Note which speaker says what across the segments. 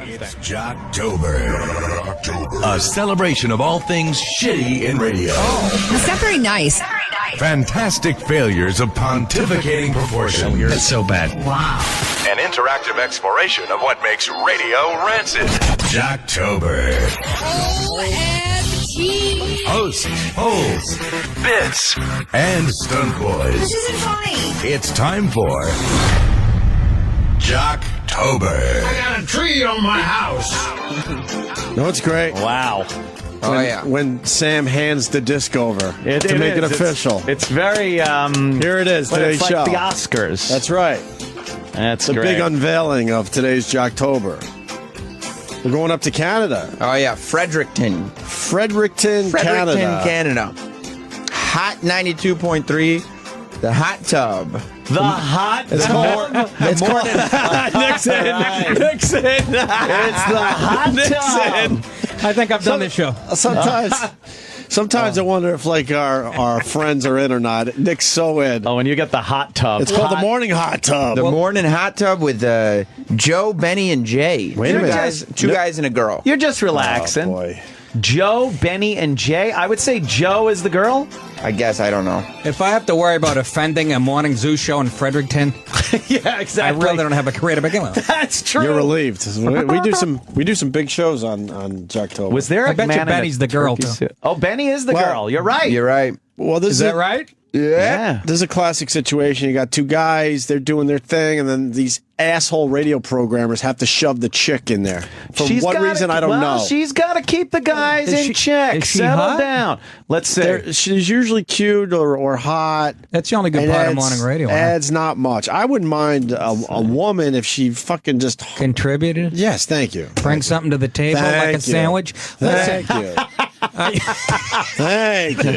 Speaker 1: It's Jocktober. A celebration of all things shitty in radio.
Speaker 2: That's not very nice.
Speaker 1: Fantastic failures of pontificating proportion.
Speaker 3: That's so bad.
Speaker 2: Wow.
Speaker 1: An interactive exploration of what makes radio rancid. Jocktober.
Speaker 2: OMG.
Speaker 1: Hosts, polls, bits, and stunt boys.
Speaker 2: This isn't funny.
Speaker 1: It's time for Jocktober.
Speaker 3: I got a tree on my house.
Speaker 4: No, it's great.
Speaker 5: Wow.
Speaker 4: When Sam hands the disc over to make it official.
Speaker 5: It's very,
Speaker 4: Here it is, today's
Speaker 5: it's
Speaker 4: show.
Speaker 5: like the Oscars.
Speaker 4: That's right.
Speaker 5: That's
Speaker 4: The
Speaker 5: great.
Speaker 4: big unveiling of today's Jocktober. We're going up to Canada.
Speaker 6: Oh, yeah. Fredericton,
Speaker 4: Canada.
Speaker 6: Hot 92.3. The hot tub.
Speaker 5: The hot tub.
Speaker 4: It's called Nixon. Nixon.
Speaker 5: It's the hot tub.
Speaker 3: I think I've done this show.
Speaker 4: Sometimes I wonder if like our friends are in or not. Nick's so in.
Speaker 5: Oh, and you get the hot tub.
Speaker 4: It's called the morning hot tub.
Speaker 6: The morning hot tub with Joe, Benny, and Jay.
Speaker 4: Wait a minute.
Speaker 6: Two guys and a girl.
Speaker 5: You're just relaxing.
Speaker 4: Oh, boy.
Speaker 5: Joe, Benny, and Jay. I would say Joe is the girl.
Speaker 6: I guess. I don't know.
Speaker 3: If I have to worry about offending a morning zoo show in Fredericton,
Speaker 5: Yeah,
Speaker 3: I
Speaker 5: exactly.
Speaker 3: really don't have a career to begin with.
Speaker 5: That's true.
Speaker 4: You're relieved. We do some big shows on Jocktober.
Speaker 5: Was there a
Speaker 3: I bet you
Speaker 5: man in a
Speaker 3: Benny's the girl,
Speaker 5: turkey
Speaker 3: too.
Speaker 5: suit? Oh, Benny is the girl. You're right.
Speaker 6: You're right.
Speaker 4: Well, this
Speaker 3: Is that right?
Speaker 5: Yeah.
Speaker 4: This is a classic situation. You got two guys, they're doing their thing, and then these asshole radio programmers have to shove the chick in there. For what reason, I don't know.
Speaker 5: She's got to keep the guys in check.
Speaker 3: is she
Speaker 5: Settle
Speaker 3: hot?
Speaker 5: down. Let's say.
Speaker 4: She's usually cute or hot.
Speaker 3: That's the only good
Speaker 4: and
Speaker 3: part of morning radio. huh?
Speaker 4: Adds not much. I wouldn't mind a woman if she fucking just...
Speaker 3: Contributed.
Speaker 4: Yes, thank you.
Speaker 3: Bring something to the table like
Speaker 4: Thank
Speaker 3: a
Speaker 4: you.
Speaker 3: sandwich. Listen,
Speaker 4: Thank you. Thank you.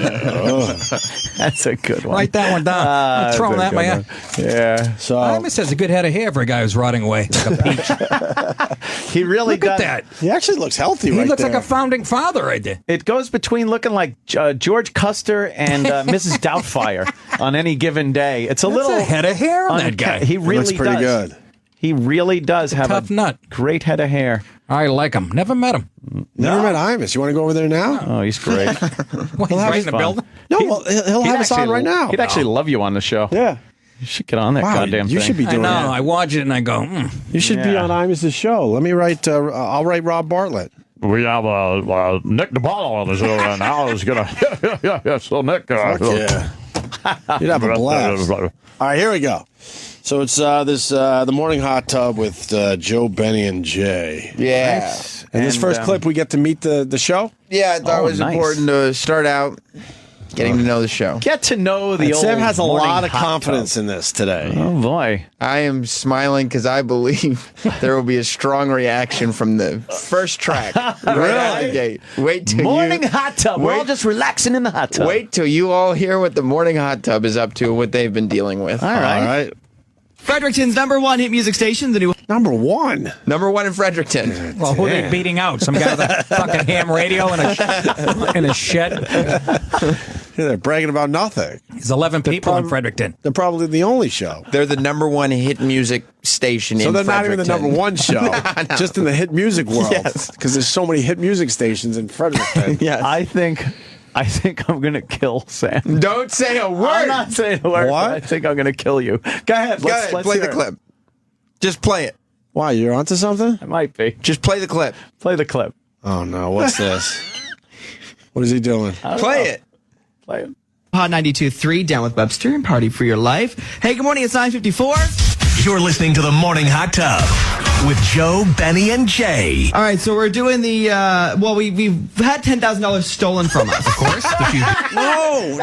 Speaker 5: That's a good one.
Speaker 3: write that one down. I'm throwing that in my eye.
Speaker 5: Yeah.
Speaker 4: So
Speaker 3: Imus has a good head of hair for a guy who's rotting away like a peach.
Speaker 5: He really
Speaker 3: Look at
Speaker 5: does.
Speaker 3: that.
Speaker 4: he actually looks healthy
Speaker 3: He
Speaker 4: right
Speaker 3: looks
Speaker 4: there.
Speaker 3: like a founding father right there.
Speaker 5: It goes between looking like George Custer and Mrs. Doubtfire on any given day. It's a
Speaker 3: That's
Speaker 5: little
Speaker 3: a head of hair on that guy.
Speaker 5: He really
Speaker 4: looks pretty
Speaker 5: does.
Speaker 4: good.
Speaker 5: He really does have
Speaker 3: tough
Speaker 5: a
Speaker 3: nut.
Speaker 5: great head of hair.
Speaker 3: I like him. Never met him.
Speaker 4: Never met Imus. You want to go over there now?
Speaker 5: Oh, he's great.
Speaker 3: Well, he's right in the
Speaker 5: fun.
Speaker 3: building.
Speaker 4: No, well, he'll have us on right now.
Speaker 5: He'd actually love you on the show.
Speaker 4: Yeah.
Speaker 5: You should get on that
Speaker 4: Wow,
Speaker 5: goddamn
Speaker 4: you
Speaker 5: thing.
Speaker 4: should be
Speaker 3: I
Speaker 4: doing
Speaker 3: know.
Speaker 4: that.
Speaker 3: I watch it and I go,
Speaker 4: You should be
Speaker 5: Yeah.
Speaker 4: on Imus's show. Let me write. I'll write Rob Bartlett.
Speaker 7: We have Nick DiPaolo on the show right now. Is gonna yeah. So Nick,
Speaker 4: Fuck yeah. You'd have a blast. All right, here we go. So it's the morning hot tub with Joe, Benny, and Jay.
Speaker 6: Yeah.
Speaker 4: And this first clip, we get to meet the show.
Speaker 6: Yeah, I thought
Speaker 5: Oh,
Speaker 6: it was
Speaker 5: nice.
Speaker 6: important to start out getting to know the show.
Speaker 5: Get to know the
Speaker 4: And
Speaker 5: old
Speaker 4: Sam has a
Speaker 5: morning
Speaker 4: lot of
Speaker 5: hot
Speaker 4: confidence
Speaker 5: tub.
Speaker 4: in this today.
Speaker 5: Oh boy.
Speaker 6: I am smiling because I believe there will be a strong reaction from the first track. Right out the gate. Wait till
Speaker 5: Morning hot tub. We're all
Speaker 6: wait-
Speaker 5: just relaxing in the hot tub.
Speaker 6: Wait till you all hear what the morning hot tub is up to, what they've been dealing with.
Speaker 5: All right.
Speaker 4: All right.
Speaker 8: Fredericton's #1 hit music station, the new
Speaker 4: Number one.
Speaker 6: Number one in Fredericton.
Speaker 3: well, who are they beating out? Some guy with a fucking ham radio in a shed?
Speaker 4: Yeah, they're bragging about nothing.
Speaker 3: There's 11 people in Fredericton.
Speaker 4: They're probably the only show.
Speaker 6: They're the number one hit music station
Speaker 4: So
Speaker 6: in
Speaker 4: they're not even the
Speaker 6: Fredericton.
Speaker 4: number one show, just in the hit music world.
Speaker 6: Yes.
Speaker 4: Because there's so many hit music stations in Fredericton.
Speaker 6: Yes.
Speaker 5: I think I'm gonna kill Sam.
Speaker 6: Don't say a word.
Speaker 5: I'm not saying a word.
Speaker 4: What?
Speaker 5: But I think I'm gonna kill you. Go ahead.
Speaker 6: Go ahead, play
Speaker 5: hear
Speaker 6: the
Speaker 5: it.
Speaker 6: clip. Just play it.
Speaker 4: Why, you're onto something?
Speaker 5: It might be.
Speaker 6: Just play the clip.
Speaker 5: Play the clip.
Speaker 4: Oh, no. What's this? What is he doing?
Speaker 6: Play it.
Speaker 5: Play it.
Speaker 8: Hot 92.3, down with Webster and Party for Your Life. Hey, good morning, it's 9:54.
Speaker 1: You're listening to the Morning Hot Tub with Joe, Benny, and Jay.
Speaker 8: All right, so we're doing the, we've had $10,000 stolen from us, of course.
Speaker 4: No!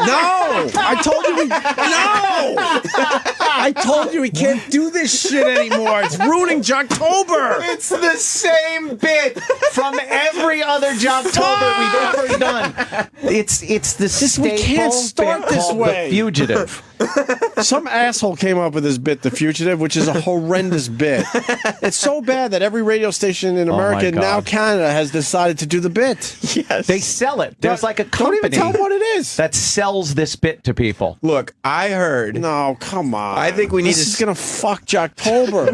Speaker 4: I told you I told you we can't do this shit anymore. It's ruining Jocktober.
Speaker 5: It's the same bit from every other Jocktober we've ever done. It's the staple
Speaker 4: we can't start
Speaker 5: bit
Speaker 4: this
Speaker 5: called
Speaker 4: way.
Speaker 5: The Fugitive.
Speaker 4: Some asshole came up with this bit, The Fugitive, which is a horrendous bit. It's so bad that every radio station in America and now Canada has decided to do the bit.
Speaker 5: Yes. They sell it. There's like a company.
Speaker 4: Don't even tell them what it is.
Speaker 5: That sells this bit to people.
Speaker 6: Look, I heard.
Speaker 4: No, come on.
Speaker 6: I think we need
Speaker 4: This is going to fuck Jocktober.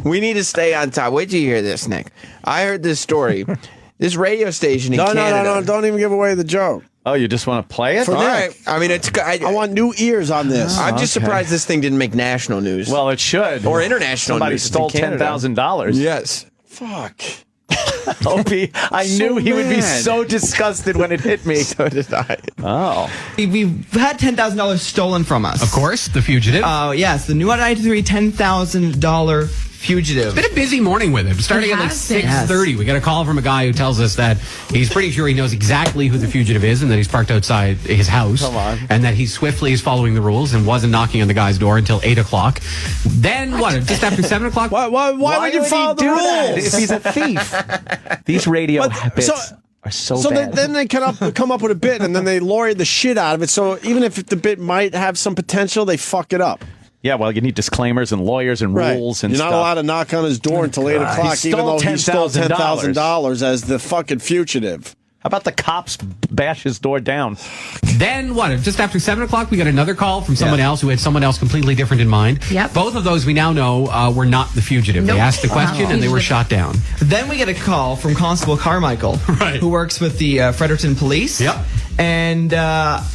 Speaker 6: We need to stay on top. Wait till you hear this, Nick. I heard this story. This radio station in Canada.
Speaker 4: No. Don't even give away the joke.
Speaker 5: Oh, you just want to play it?
Speaker 6: All right. I mean, I
Speaker 4: want new ears on this.
Speaker 6: I'm just surprised this thing didn't make national news.
Speaker 5: Well, it should.
Speaker 6: Or international
Speaker 5: Somebody
Speaker 6: news.
Speaker 5: stole $10,000.
Speaker 6: Yes.
Speaker 4: Fuck.
Speaker 5: Opie, I knew he would be so disgusted when it hit me.
Speaker 6: So did I.
Speaker 5: Oh.
Speaker 8: We've had $10,000 stolen from us.
Speaker 9: Of course, the fugitive.
Speaker 8: Oh, yes, the new I-93 $10,000 fugitive.
Speaker 9: It's been a busy morning with him. Starting at like 6:30, we got a call from a guy who tells us that he's pretty sure he knows exactly who the fugitive is and that he's parked outside his house.
Speaker 5: Come on.
Speaker 9: And that he swiftly is following the rules and wasn't knocking on the guy's door until 8 o'clock. Then, what, just after 7 o'clock?
Speaker 4: Why would you follow the rules?
Speaker 5: If he's a thief. These radio habits are so bad.
Speaker 4: Then they come up with a bit, and then they lawyer the shit out of it. So even if the bit might have some potential, they fuck it up.
Speaker 5: Yeah, well, you need disclaimers and lawyers and rules and
Speaker 4: You're
Speaker 5: stuff.
Speaker 4: not allowed to knock on his door until 8 o'clock, even though he stole $10,000 as the fucking fugitive.
Speaker 5: How about the cops bash his door down?
Speaker 9: Then, what, just after 7 o'clock, we got another call from someone else who had someone else completely different in mind.
Speaker 2: Yep.
Speaker 9: Both of those we now know were not the fugitive. They asked the question and they were shot down.
Speaker 8: Then we get a call from Constable Carmichael, who works with the Fredericton Police.
Speaker 9: Yep.
Speaker 8: And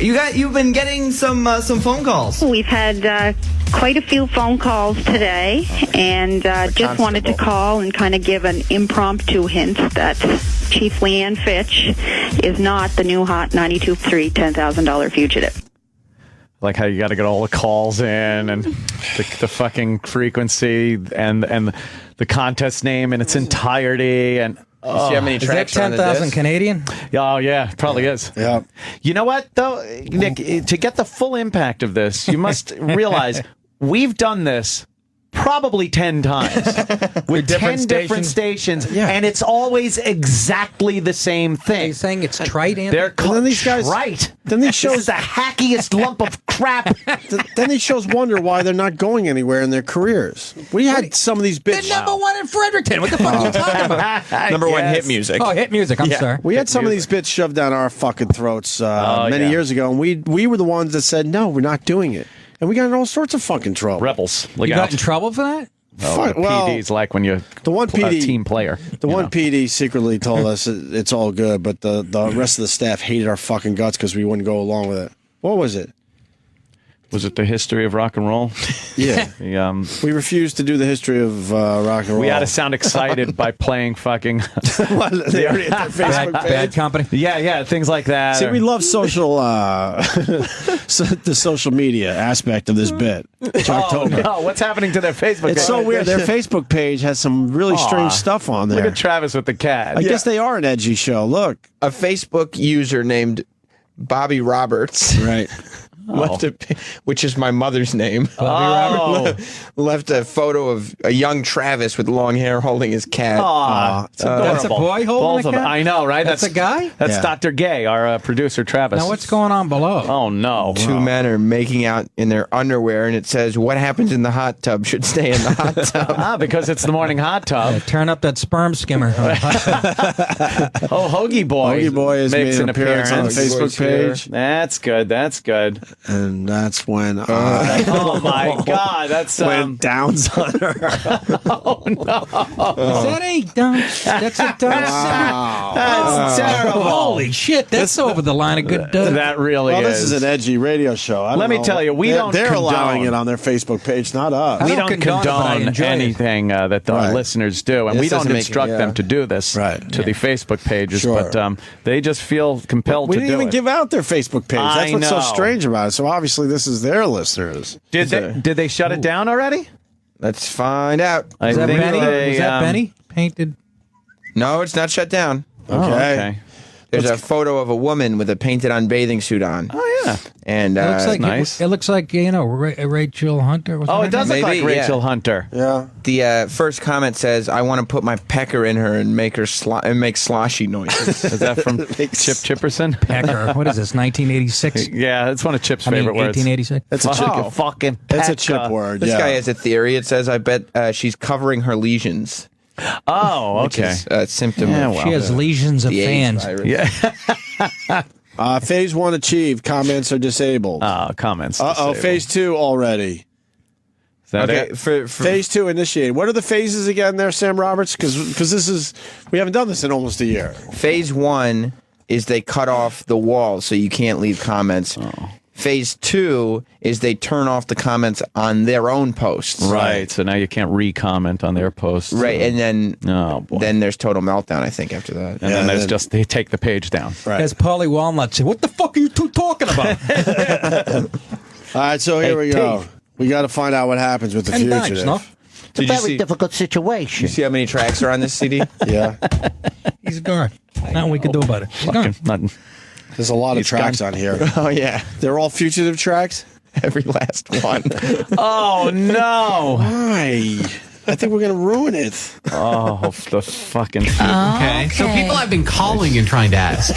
Speaker 8: you've been getting some phone calls.
Speaker 10: We've had quite a few phone calls today, and just wanted to call and kind of give an impromptu hint that Chief Leanne Fitch is not the new hot 92.3 $10,000 fugitive.
Speaker 5: Like how you got to get all the calls in and the fucking frequency and the contest name in its entirety and.
Speaker 6: See how many
Speaker 3: Is that
Speaker 6: tracks are on the
Speaker 3: 10,000
Speaker 6: disc?
Speaker 3: Canadian?
Speaker 5: Oh, yeah, it probably is.
Speaker 4: Yeah.
Speaker 5: You know what, though, Nick, to get the full impact of this, you must realize we've done this probably 10 times with 10 different stations, and it's always exactly the same
Speaker 3: Are
Speaker 5: thing.
Speaker 3: you saying it's trite, Anthony?
Speaker 5: They're called
Speaker 4: then these guys-
Speaker 5: right.
Speaker 4: Then these
Speaker 5: This is
Speaker 4: shows
Speaker 5: the hackiest lump of crap.
Speaker 4: then these shows wonder why they're not going anywhere in their careers. We had some of these bits.
Speaker 3: They're number one in Fredericton. What the fuck are you talking about?
Speaker 6: Number one hit music.
Speaker 3: Oh, hit music. I'm sorry.
Speaker 4: We had some of these bits shoved down our fucking throats many years ago, and we were the ones that said, no, we're not doing it. And we got in all sorts of fucking trouble.
Speaker 5: Rebels. Look
Speaker 3: You
Speaker 5: out.
Speaker 3: got in trouble for that?
Speaker 5: Oh, the PD's like when you're
Speaker 4: the one PD,
Speaker 5: a team player.
Speaker 4: The one PD secretly told us it's all good, but the rest of the staff hated our fucking guts because we wouldn't go along with it. What was it?
Speaker 5: Was it the history of rock and roll?
Speaker 4: Yeah. We refused to do the history of rock and roll.
Speaker 5: We had to sound excited by playing fucking
Speaker 4: They already had their Facebook page.
Speaker 3: Bad company.
Speaker 5: yeah, things like that.
Speaker 4: See, we love social, the social media aspect of this bit. Jocktober.
Speaker 5: Oh, no, what's happening to their Facebook page?
Speaker 4: It's so weird. Their Facebook page has some really strange stuff on there.
Speaker 5: Look at Travis with the cat.
Speaker 4: I guess they are an edgy show. Look.
Speaker 6: A Facebook user named Bobby Roberts.
Speaker 4: Right.
Speaker 6: Left which is my mother's name. Left a photo of a young Travis with long hair holding his cat.
Speaker 5: It's adorable.
Speaker 3: That's a boy holding
Speaker 5: Both of
Speaker 3: a cat?
Speaker 5: them. I know, right?
Speaker 3: That's a guy?
Speaker 5: That's
Speaker 4: Yeah.
Speaker 5: Dr. Gay, our producer, Travis.
Speaker 3: Now, what's going on below?
Speaker 5: Oh, no.
Speaker 6: Two men are making out in their underwear, and it says, "What happens in the hot tub should stay in the hot tub."
Speaker 5: Because it's the morning hot tub.
Speaker 3: Turn up that sperm skimmer.
Speaker 5: Oh, Hoagie Boy.
Speaker 4: Hoagie Boy has
Speaker 5: makes
Speaker 4: made
Speaker 5: an
Speaker 4: an appearance on the
Speaker 6: Hoagie Boy's
Speaker 4: Facebook
Speaker 6: here.
Speaker 4: page.
Speaker 5: That's good. That's good.
Speaker 4: And that's when I
Speaker 5: Oh, my God. That's
Speaker 4: went downs on her.
Speaker 5: Oh, no.
Speaker 3: That ain't dumb. That's a dumb.
Speaker 5: That's terrible.
Speaker 3: Holy shit, that's over the line of good.
Speaker 5: That really
Speaker 4: Well,
Speaker 5: is.
Speaker 4: this is an edgy radio show. I don't
Speaker 5: Let me
Speaker 4: know.
Speaker 5: tell you,
Speaker 4: They're
Speaker 5: condone.
Speaker 4: allowing it on their Facebook page, not us.
Speaker 5: We
Speaker 3: don't
Speaker 5: don't
Speaker 3: condone it, but I
Speaker 5: condone
Speaker 3: enjoy it.
Speaker 5: anything that our
Speaker 4: Right.
Speaker 5: listeners do, and
Speaker 6: This
Speaker 5: we don't
Speaker 6: doesn't make it,
Speaker 5: instruct
Speaker 6: yeah.
Speaker 5: them to do this to the Facebook pages,
Speaker 4: Sure.
Speaker 5: but they just feel compelled
Speaker 4: We
Speaker 5: to
Speaker 4: didn't
Speaker 5: do
Speaker 4: even
Speaker 5: it.
Speaker 4: give out their Facebook page. That's
Speaker 5: I
Speaker 4: what's so
Speaker 5: know.
Speaker 4: strange about it. So obviously, this is their listeners.
Speaker 5: Did they shut it down already?
Speaker 6: Let's find out.
Speaker 5: I
Speaker 3: Was that
Speaker 5: think
Speaker 3: Benny?
Speaker 5: they,
Speaker 3: Was that Benny? Painted.
Speaker 6: No, it's not shut down.
Speaker 5: Oh, okay.
Speaker 6: There's a photo of a woman with a painted-on bathing suit on.
Speaker 5: Oh, yeah.
Speaker 6: And
Speaker 3: It looks like
Speaker 5: nice.
Speaker 3: It looks like Rachel Hunter.
Speaker 5: Oh, it does look like Rachel Hunter.
Speaker 4: Yeah.
Speaker 6: The first comment says, "I want to put my pecker in her and make her make sloshy noises."
Speaker 5: Is that from Chip Chipperson?
Speaker 3: Pecker. What is this? 1986.
Speaker 5: Yeah, it's one of Chip's favorite words.
Speaker 3: 1886.
Speaker 4: That's a Chip.
Speaker 5: Fucking
Speaker 4: That's a
Speaker 5: pecker.
Speaker 4: Chip word.
Speaker 6: This
Speaker 4: yeah.
Speaker 6: guy has a theory. It says, "I bet she's covering her lesions."
Speaker 5: Oh,
Speaker 6: Which
Speaker 5: okay.
Speaker 6: is a symptom
Speaker 5: Yeah,
Speaker 6: of
Speaker 5: well.
Speaker 3: She has legions of
Speaker 6: the AIDS
Speaker 3: fans.
Speaker 6: virus.
Speaker 5: Yeah.
Speaker 4: Phase 1 achieved. Comments are disabled.
Speaker 5: Comments.
Speaker 4: Uh-oh,
Speaker 5: disabled.
Speaker 4: phase 2 already.
Speaker 5: Is that
Speaker 6: Okay,
Speaker 5: it?
Speaker 6: for
Speaker 4: Phase 2 initiated. What are the phases again there, Sam Roberts? Because this is, we haven't done this in almost a year.
Speaker 6: phase 1 is they cut off the wall so you can't leave comments. Phase 2 is they turn off the comments on their own posts.
Speaker 5: Right. So now you can't re-comment on their posts.
Speaker 6: Right, and then
Speaker 5: boy.
Speaker 6: then there's total meltdown, I think, after that.
Speaker 5: And then there's just they take the page down.
Speaker 4: Right.
Speaker 3: As Paulie Walnut said, what the fuck are you two talking about?
Speaker 4: All right, so here we go. We got to find out what happens with the
Speaker 3: And
Speaker 4: fugitive.
Speaker 3: thanks, no?
Speaker 6: Did you see,
Speaker 11: difficult situation.
Speaker 6: you see how many tracks are on this CD?
Speaker 4: Yeah.
Speaker 3: He's gone. Nothing we can do about it. He's gone.
Speaker 5: Nothing.
Speaker 4: There's a lot of tracks on here.
Speaker 6: Oh, yeah.
Speaker 4: They're all fugitive tracks?
Speaker 6: Every last one.
Speaker 5: Oh, no.
Speaker 4: Why? I think we're going to ruin it.
Speaker 5: Oh, the fucking...
Speaker 9: Okay. So people have been calling and trying to ask.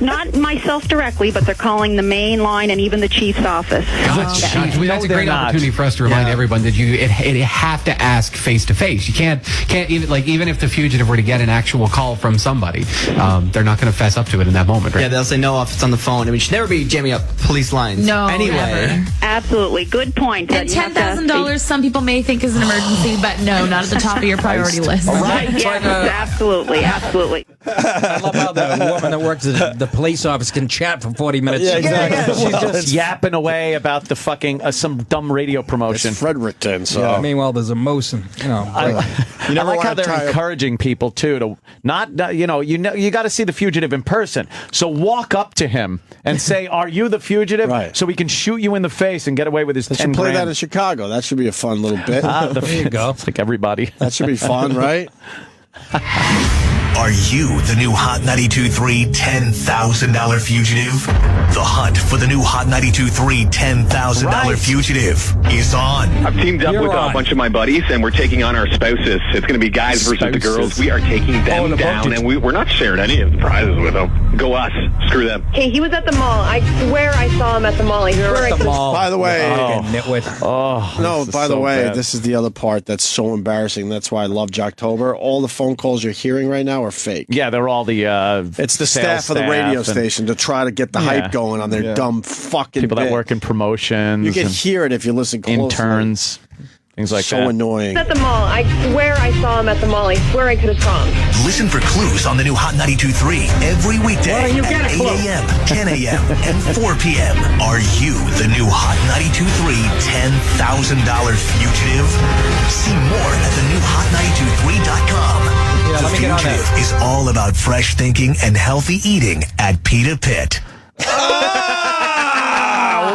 Speaker 10: Not myself directly, but they're calling the main line and even the chief's office.
Speaker 9: That's a
Speaker 5: they're
Speaker 9: great
Speaker 5: not.
Speaker 9: opportunity for us to remind everyone that you have to ask face to face. You can't even if the fugitive were to get an actual call from somebody, they're not going to fess up to it in that moment, right?
Speaker 8: Yeah, they'll say no if it's on the phone. I mean, you should never be jamming up police lines.
Speaker 12: No,
Speaker 8: anyway.
Speaker 12: never.
Speaker 10: Absolutely. Good point.
Speaker 12: And
Speaker 10: You have to ask
Speaker 12: $10,000, some people may think is an emergency, but no, not at the top of your priority list.
Speaker 10: Right. Yes, absolutely. Absolutely.
Speaker 3: I love how the woman that works at the police office can chat for 40 minutes.
Speaker 4: Yeah, exactly.
Speaker 5: She's just yapping away about the fucking some dumb radio promotion.
Speaker 4: It's Fredericton, so.
Speaker 3: Yeah, meanwhile, there's a moose and,
Speaker 4: You
Speaker 5: I
Speaker 4: never
Speaker 5: like how
Speaker 4: wanna
Speaker 5: they're
Speaker 4: tie up-
Speaker 5: encouraging people too to not you got to see the fugitive in person. So walk up to him and say, "Are you the fugitive?"
Speaker 4: Right.
Speaker 5: So he can shoot you in the face and get away with his
Speaker 4: They
Speaker 5: 10
Speaker 4: should play
Speaker 5: grand.
Speaker 4: that in Chicago. That should be a fun little bit.
Speaker 3: there you go.
Speaker 5: It's like everybody.
Speaker 4: That should be fun, right?
Speaker 1: Are you the new Hot 92.3 $10,000 fugitive? The hunt for the new Hot 92.3 $10,000 fugitive is on.
Speaker 13: I've teamed up with a bunch of my buddies, and we're taking on our spouses. It's going to be guys versus the girls. We are taking them down, and we're not sharing any of the prizes with them. Go us. Screw them.
Speaker 14: Hey, he was at the mall. I swear I saw him at the mall.
Speaker 4: By the way,
Speaker 3: nitwit.
Speaker 5: Oh,
Speaker 4: no,
Speaker 5: this is
Speaker 4: by the
Speaker 5: so
Speaker 4: way,
Speaker 5: bad.
Speaker 4: this is the other part that's so embarrassing. That's why I love Jocktober. All the phone calls you're hearing right now are fake.
Speaker 5: Yeah, they're all the
Speaker 4: it's the
Speaker 5: sales
Speaker 4: staff of the radio
Speaker 5: and-
Speaker 4: station to try to get the hype going on their dumb fucking
Speaker 5: people that
Speaker 4: bit.
Speaker 5: work in promotions.
Speaker 4: You can
Speaker 5: and
Speaker 4: hear it if you listen closely.
Speaker 5: interns, things like
Speaker 4: so
Speaker 5: that.
Speaker 4: annoying.
Speaker 14: At the mall. I swear I saw him at the mall. I swear I could have saw him.
Speaker 1: Listen for clues on the new Hot 92.3 every weekday at 8 a.m., 10 a.m., and 4 p.m. Are you the new Hot 92.3 $10,000 fugitive? See more at the new hot923.com.
Speaker 3: Yeah,
Speaker 1: The
Speaker 3: let me get on that.
Speaker 1: Fugitive is all about fresh thinking and healthy eating at Pita Pit.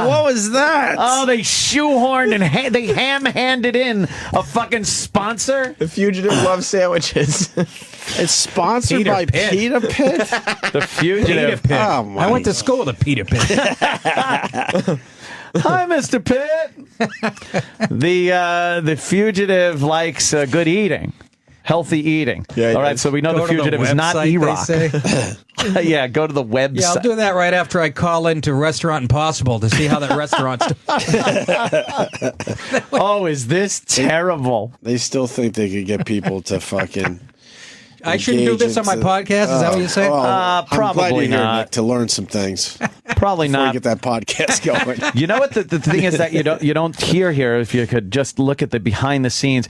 Speaker 4: What was that?
Speaker 5: Oh, they shoehorned and they ham-handed in a fucking sponsor.
Speaker 6: The fugitive loves sandwiches.
Speaker 4: It's sponsored
Speaker 3: Peter
Speaker 4: by
Speaker 3: Pitt.
Speaker 4: Pita Pit.
Speaker 5: The fugitive.
Speaker 3: Peter Pitt.
Speaker 4: Oh, my.
Speaker 3: I went to school with a Peter Pitt.
Speaker 5: Hi, Mr. Pitt. The fugitive likes good eating. Healthy eating.
Speaker 6: Yeah,
Speaker 5: all right, so we know
Speaker 3: Go
Speaker 5: the
Speaker 3: to
Speaker 5: fugitive is not
Speaker 3: website, they
Speaker 5: E-Rock.
Speaker 3: say.
Speaker 5: Yeah, go to the website.
Speaker 3: Yeah, I'll do that right after I call into Restaurant Impossible to see how that restaurant's doing.
Speaker 5: Oh, is this terrible?
Speaker 4: They still think they could get people to fucking.
Speaker 3: I shouldn't do this on my podcast? Is that what you're saying?
Speaker 4: I'm glad
Speaker 5: probably
Speaker 4: you're here,
Speaker 5: not.
Speaker 4: Nick, to learn some things.
Speaker 5: Probably
Speaker 4: Before
Speaker 5: not.
Speaker 4: you get that podcast going.
Speaker 5: You know what the thing is that you don't hear here. If you could just look at the behind the scenes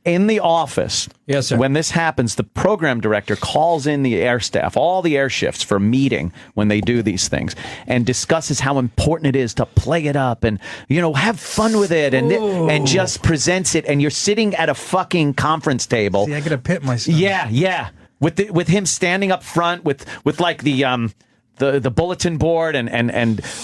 Speaker 5: in the office.
Speaker 3: Yes, sir.
Speaker 5: When this happens, the program director calls in the air staff, all the air shifts, for a meeting when they do these things, and discusses how important it is to play it up and have fun with it, and just presents it. And you're sitting at a fucking conference table.
Speaker 3: See, I got to pit myself.
Speaker 5: Yeah. With him standing up front with like the bulletin board and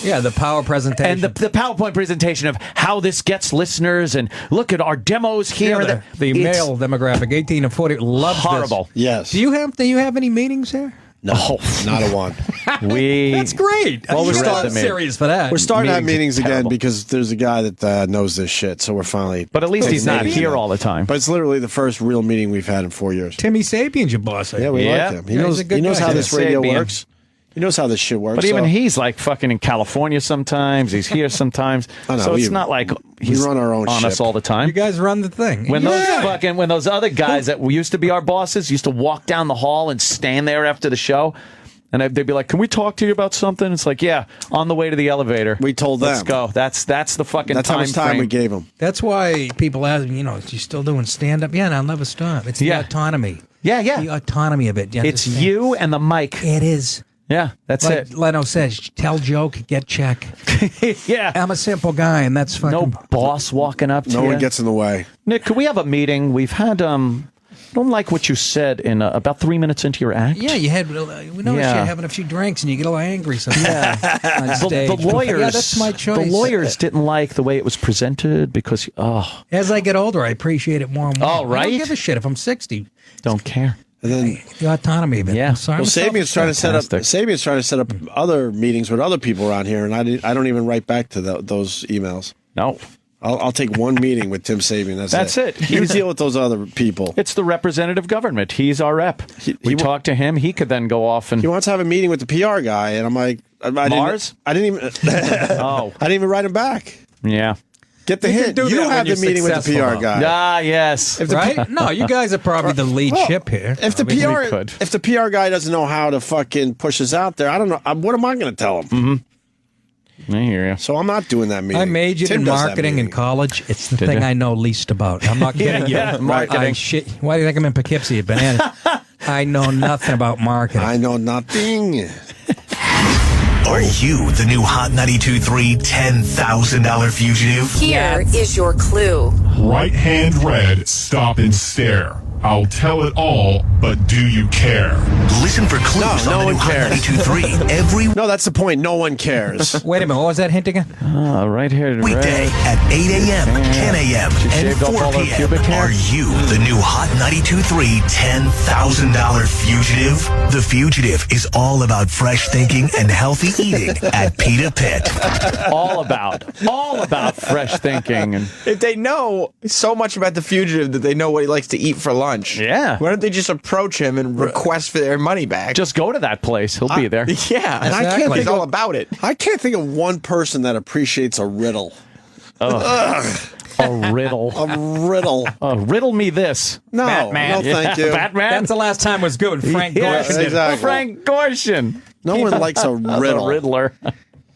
Speaker 3: yeah, the power presentation
Speaker 5: and the PowerPoint presentation of how this gets listeners, and look at our demos here.
Speaker 3: Yeah, the male demographic, 18 to 40, loves
Speaker 5: horrible.
Speaker 3: this.
Speaker 4: Yes.
Speaker 3: Do you have any meetings here?
Speaker 4: No, not a one.
Speaker 3: That's great.
Speaker 4: Well, we're starting
Speaker 3: serious for that.
Speaker 4: We're starting to have meetings again
Speaker 5: terrible.
Speaker 4: because there's a guy that knows this shit. So we're finally.
Speaker 5: But at least he's not here all the time.
Speaker 4: But it's literally the first real meeting we've had in 4 years.
Speaker 3: Timmy Sapien's your boss.
Speaker 4: Yeah, we like him. He knows. He knows how this radio works. He knows how this shit works.
Speaker 5: But even he's like fucking in California sometimes. He's here sometimes.
Speaker 4: I know,
Speaker 5: so it's not like he's
Speaker 4: run our own
Speaker 5: on
Speaker 4: ship.
Speaker 5: us all the time.
Speaker 3: You guys run the thing.
Speaker 5: When those other guys that used to be our bosses used to walk down the hall and stand there after the show, and they'd be like, "Can we talk to you about something?" It's like, "Yeah, on the way to the elevator."
Speaker 4: We told them.
Speaker 5: Let's go. That's the fucking
Speaker 4: That's how much time we gave them.
Speaker 3: That's why people ask me, is you still doing stand-up? Yeah, and I'll never stop. It's the autonomy.
Speaker 5: Yeah.
Speaker 3: The autonomy of it.
Speaker 5: It's you and the mic.
Speaker 3: It is.
Speaker 5: Yeah, that's
Speaker 3: like
Speaker 5: it.
Speaker 3: Leno says, tell joke, get check.
Speaker 5: Yeah.
Speaker 3: I'm a simple guy, and that's fucking...
Speaker 5: No boss walking up to you.
Speaker 4: No one gets in the way.
Speaker 5: Nick, could we have a meeting? We've had, I don't like what you said in about 3 minutes into your act.
Speaker 3: Yeah, you had, we noticed you're having a few drinks, and you get a little angry sometimes on stage.
Speaker 5: The lawyers,
Speaker 3: yeah, that's my choice.
Speaker 5: The lawyers didn't like the way it was presented because,
Speaker 3: As I get older, I appreciate it more and more.
Speaker 5: Oh, right?
Speaker 3: I don't give a shit if I'm 60.
Speaker 5: Don't care.
Speaker 4: And then
Speaker 3: the autonomy of it.
Speaker 5: Yeah.
Speaker 3: I'm sorry,
Speaker 4: well, Sabian's trying to set up other meetings with other people around here, and I don't even write back to those emails.
Speaker 5: No.
Speaker 4: I'll take one meeting with Tim Sabian. That's it. You deal with those other people.
Speaker 5: It's the representative government. He's our rep. We talk to him. He could then go off and...
Speaker 4: He wants to have a meeting with the PR guy, and I'm like...
Speaker 5: Mars?
Speaker 4: I didn't even... I didn't even write him back.
Speaker 5: Yeah.
Speaker 4: Get the hint. You have the meeting with the PR guy.
Speaker 5: Ah, yes.
Speaker 3: Right? No, you guys are probably the lead ship here.
Speaker 4: If the PR guy doesn't know how to fucking push us out there, I don't know. What am I going to tell him?
Speaker 5: Mm-hmm. I hear you.
Speaker 4: So I'm not doing that meeting.
Speaker 3: I majored in marketing in college. It's the thing I know least about. I'm not kidding you.
Speaker 5: Marketing.
Speaker 3: Why do you think I'm in Poughkeepsie at Banana? I know nothing about marketing.
Speaker 4: I know nothing.
Speaker 1: Are you the new Hot 92.3 $10,000 fugitive?
Speaker 11: Here is your clue.
Speaker 15: Right hand red, stop and stare. I'll tell it all, but do you care?
Speaker 1: Listen for clues on the new Hot 92.3 every
Speaker 4: No, that's the point. No one cares.
Speaker 3: Wait a minute. What was that hint again?
Speaker 5: Right here.
Speaker 1: weekday at 8 a.m., 10 a.m., and 4 p.m. Are you the new Hot 92.3 $10,000 fugitive? The Fugitive is all about fresh thinking and healthy eating at Pita Pit.
Speaker 5: All about fresh thinking. And
Speaker 6: if they know so much about the fugitive that they know what he likes to eat for lunch,
Speaker 5: yeah,
Speaker 6: why don't they just approach him and request for their money back?
Speaker 5: Just go to that place. He'll be there.
Speaker 6: Yeah,
Speaker 4: and I can't think
Speaker 6: he's all about it.
Speaker 4: I can't think of one person that appreciates a riddle.
Speaker 5: A riddle.
Speaker 4: A riddle.
Speaker 5: Riddle me this.
Speaker 4: No,
Speaker 5: Batman.
Speaker 4: no, thank you.
Speaker 5: Batman.
Speaker 3: That's the last time was good. Frank
Speaker 5: Yes,
Speaker 3: Gorshin did it.
Speaker 4: exactly.
Speaker 5: Frank Gorshin.
Speaker 4: No one likes a riddle.
Speaker 5: The Riddler.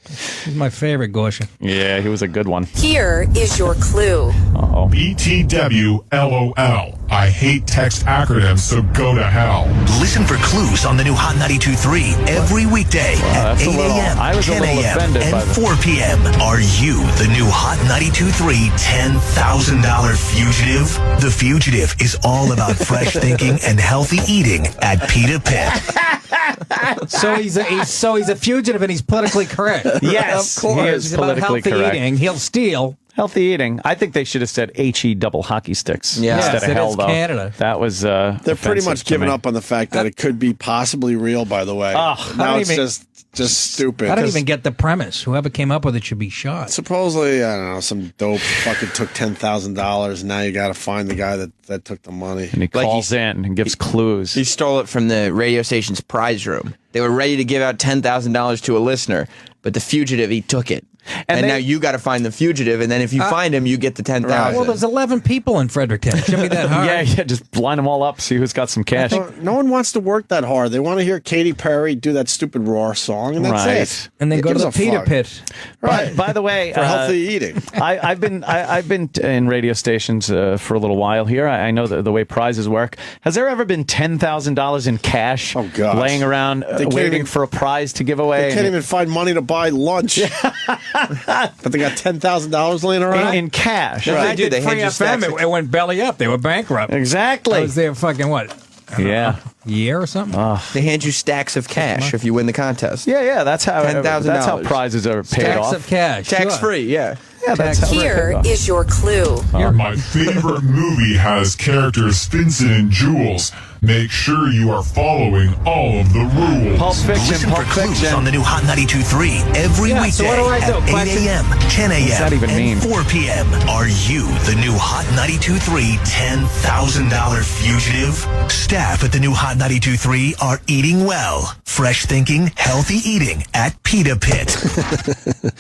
Speaker 3: He's my favorite Gorshin.
Speaker 5: Yeah, he was a good one.
Speaker 11: Here is your clue.
Speaker 5: Uh-oh.
Speaker 15: BTW LOL. I hate text acronyms, so go to hell.
Speaker 1: Listen for clues on the new Hot 92.3 every weekday at 8 a.m.,
Speaker 5: I was a
Speaker 1: 10
Speaker 5: little
Speaker 1: a.m.,
Speaker 5: offended by
Speaker 1: and
Speaker 5: the-
Speaker 1: 4 p.m. Are you the new Hot 92.3 $10,000 fugitive? The Fugitive is all about fresh thinking and healthy eating at Pita Pit.
Speaker 3: So he's a fugitive and he's politically correct.
Speaker 5: Yes,
Speaker 3: of course.
Speaker 5: he is
Speaker 3: He's about
Speaker 5: politically
Speaker 3: healthy
Speaker 5: correct.
Speaker 3: eating. He'll steal.
Speaker 5: Healthy eating. I think they should have said HE double hockey sticks instead of
Speaker 3: it
Speaker 5: hell,
Speaker 3: is
Speaker 5: though.
Speaker 3: Canada.
Speaker 5: That was
Speaker 4: They're pretty
Speaker 5: offensive
Speaker 4: much
Speaker 5: to
Speaker 4: giving
Speaker 5: me.
Speaker 4: up on the fact that it could be possibly real, by the way. Now it's just stupid.
Speaker 3: I don't
Speaker 4: 'cause
Speaker 3: even get the premise. Whoever came up with it should be shot.
Speaker 4: Supposedly, I don't know, some dope fucking took $10,000, and now you got to find the guy that took the money.
Speaker 5: And he
Speaker 6: Like
Speaker 5: calls in and gives clues.
Speaker 6: He stole it from the radio station's prize room. They were ready to give out $10,000 to a listener, but the fugitive, he took it. And now you got to find the fugitive, and then if you find him, you get the $10,000.
Speaker 3: Well, there's 11 people in Fredericton. It shouldn't be that hard.
Speaker 5: Yeah, just line them all up, see who's got some cash.
Speaker 4: No one wants to work that hard. They want to hear Katy Perry do that stupid Roar song, and that's
Speaker 5: Right.
Speaker 4: it.
Speaker 3: And then
Speaker 4: Who
Speaker 3: go to
Speaker 4: gives
Speaker 3: the
Speaker 4: a
Speaker 3: Peter
Speaker 4: fuck?
Speaker 3: Pit.
Speaker 4: Right.
Speaker 5: By the way,
Speaker 4: For healthy eating.
Speaker 5: I've been in radio stations for a little while here. I know the way prizes work. Has there ever been $10,000 in cash laying around waiting for a prize to give away?
Speaker 4: They can't even find money to buy lunch. But they got $10,000 laying around
Speaker 5: in cash.
Speaker 3: Right.
Speaker 6: They did. They
Speaker 3: Free
Speaker 6: hand you
Speaker 3: FM,
Speaker 6: stacks
Speaker 3: it went belly up. They were bankrupt.
Speaker 5: Exactly.
Speaker 3: I was there fucking what?
Speaker 5: Yeah.
Speaker 3: Year or something?
Speaker 6: They hand you stacks of cash if you win the contest.
Speaker 5: Yeah. That's how
Speaker 6: $10,000.
Speaker 5: That's how prizes are paid
Speaker 3: Stacks
Speaker 5: off.
Speaker 3: of cash.
Speaker 6: Tax
Speaker 3: sure.
Speaker 6: free, yeah.
Speaker 5: Yeah, that's how
Speaker 11: Here
Speaker 5: they're paid off.
Speaker 11: is your clue.
Speaker 15: My favorite movie has characters Vincent and Jules. make sure you are following all of the rules.
Speaker 5: Pulp Fiction,
Speaker 1: Listen
Speaker 5: Pulp
Speaker 1: for clues
Speaker 5: Fiction.
Speaker 1: on the new Hot 92.3 every
Speaker 3: Yeah,
Speaker 1: weekday
Speaker 3: so what do I do?
Speaker 1: at 8 a.m., 10 a.m.,
Speaker 5: that even
Speaker 1: and
Speaker 5: mean?
Speaker 1: 4 p.m. Are you the new Hot 92.3 $10,000 fugitive? Staff at the new Hot 92.3 are eating well. Fresh thinking, healthy eating at Pita Pit.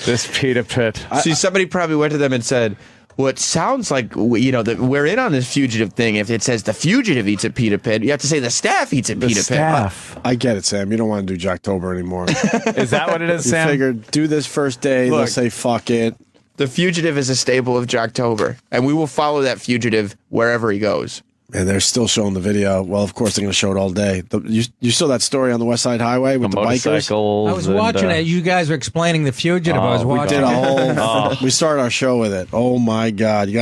Speaker 5: This Pita Pit.
Speaker 6: See, somebody probably went to them and said, well, it sounds like, that we're in on this fugitive thing. If it says the fugitive eats at Pita Pit, you have to say the staff eats at Pita
Speaker 5: Staff.
Speaker 4: I get it, Sam. You don't want to do Jocktober anymore.
Speaker 5: Is that what it is,
Speaker 4: You
Speaker 5: Sam?
Speaker 4: figured do this first day. They'll
Speaker 6: Look.
Speaker 4: say fuck it.
Speaker 6: Pit. The fugitive is a staple of Jocktober, and we will follow that fugitive wherever he goes.
Speaker 4: And they're still showing the video. Well, of course, they're going to show it all day. You saw that story on the West Side Highway with the bikers?
Speaker 5: motorcycles.
Speaker 3: I was watching it. You guys were explaining the fugitive. I was
Speaker 4: We
Speaker 3: watching.
Speaker 4: did a whole. We started our show with it. Oh my God! You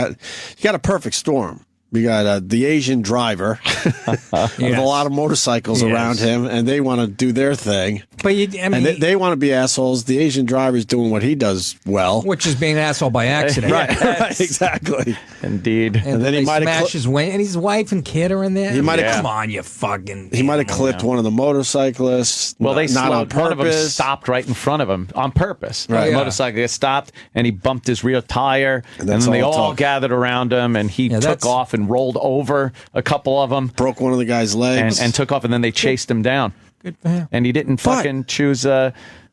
Speaker 4: got a perfect storm. We got the Asian driver with a lot of motorcycles around him, and they want to do their thing.
Speaker 3: But
Speaker 4: and they want to be assholes. The Asian driver's doing what he does well,
Speaker 3: which is being an asshole by accident.
Speaker 4: right, exactly.
Speaker 5: Indeed.
Speaker 4: And then he might have
Speaker 3: smash his wing, and his wife and kid are in there.
Speaker 4: He might have
Speaker 3: come on, you fucking.
Speaker 4: He might have clipped one of the motorcyclists.
Speaker 5: Well, they
Speaker 4: not on
Speaker 5: slowed. One of them
Speaker 4: purpose.
Speaker 5: stopped right in front of him on purpose.
Speaker 4: Right.
Speaker 5: The
Speaker 4: Yeah.
Speaker 5: motorcyclist stopped, and he bumped his rear tire. And
Speaker 4: that's
Speaker 5: then they
Speaker 4: all it
Speaker 5: all
Speaker 4: took.
Speaker 5: gathered around him, and he took
Speaker 3: that's-
Speaker 5: off and rolled over a couple of them.
Speaker 4: Broke one of the guy's legs.
Speaker 5: And took off, and then they chased him down.
Speaker 3: Good for him.
Speaker 5: And he didn't fucking choose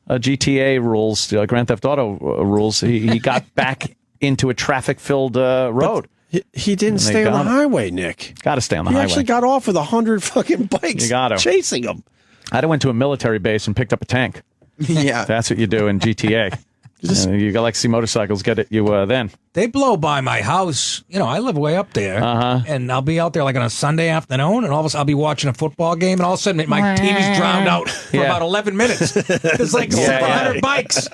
Speaker 5: GTA rules, Grand Theft Auto rules. He got back into a traffic-filled road.
Speaker 4: He didn't
Speaker 5: And they
Speaker 4: stay on
Speaker 5: got
Speaker 4: the
Speaker 5: him.
Speaker 4: highway, Nick.
Speaker 5: Got to stay on the
Speaker 4: He
Speaker 5: highway.
Speaker 4: actually got off with 100 fucking bikes
Speaker 5: You gotta.
Speaker 4: chasing him.
Speaker 5: I'd have went to a military base and picked up a tank.
Speaker 6: Yeah.
Speaker 5: That's what you do in GTA. You got like see motorcycles get at you then.
Speaker 3: They blow by my house. I live way up there, and I'll be out there like on a Sunday afternoon, and all of a sudden I'll be watching a football game, and all of a sudden my TV's drowned out for about 11 minutes. There's like 700 bikes.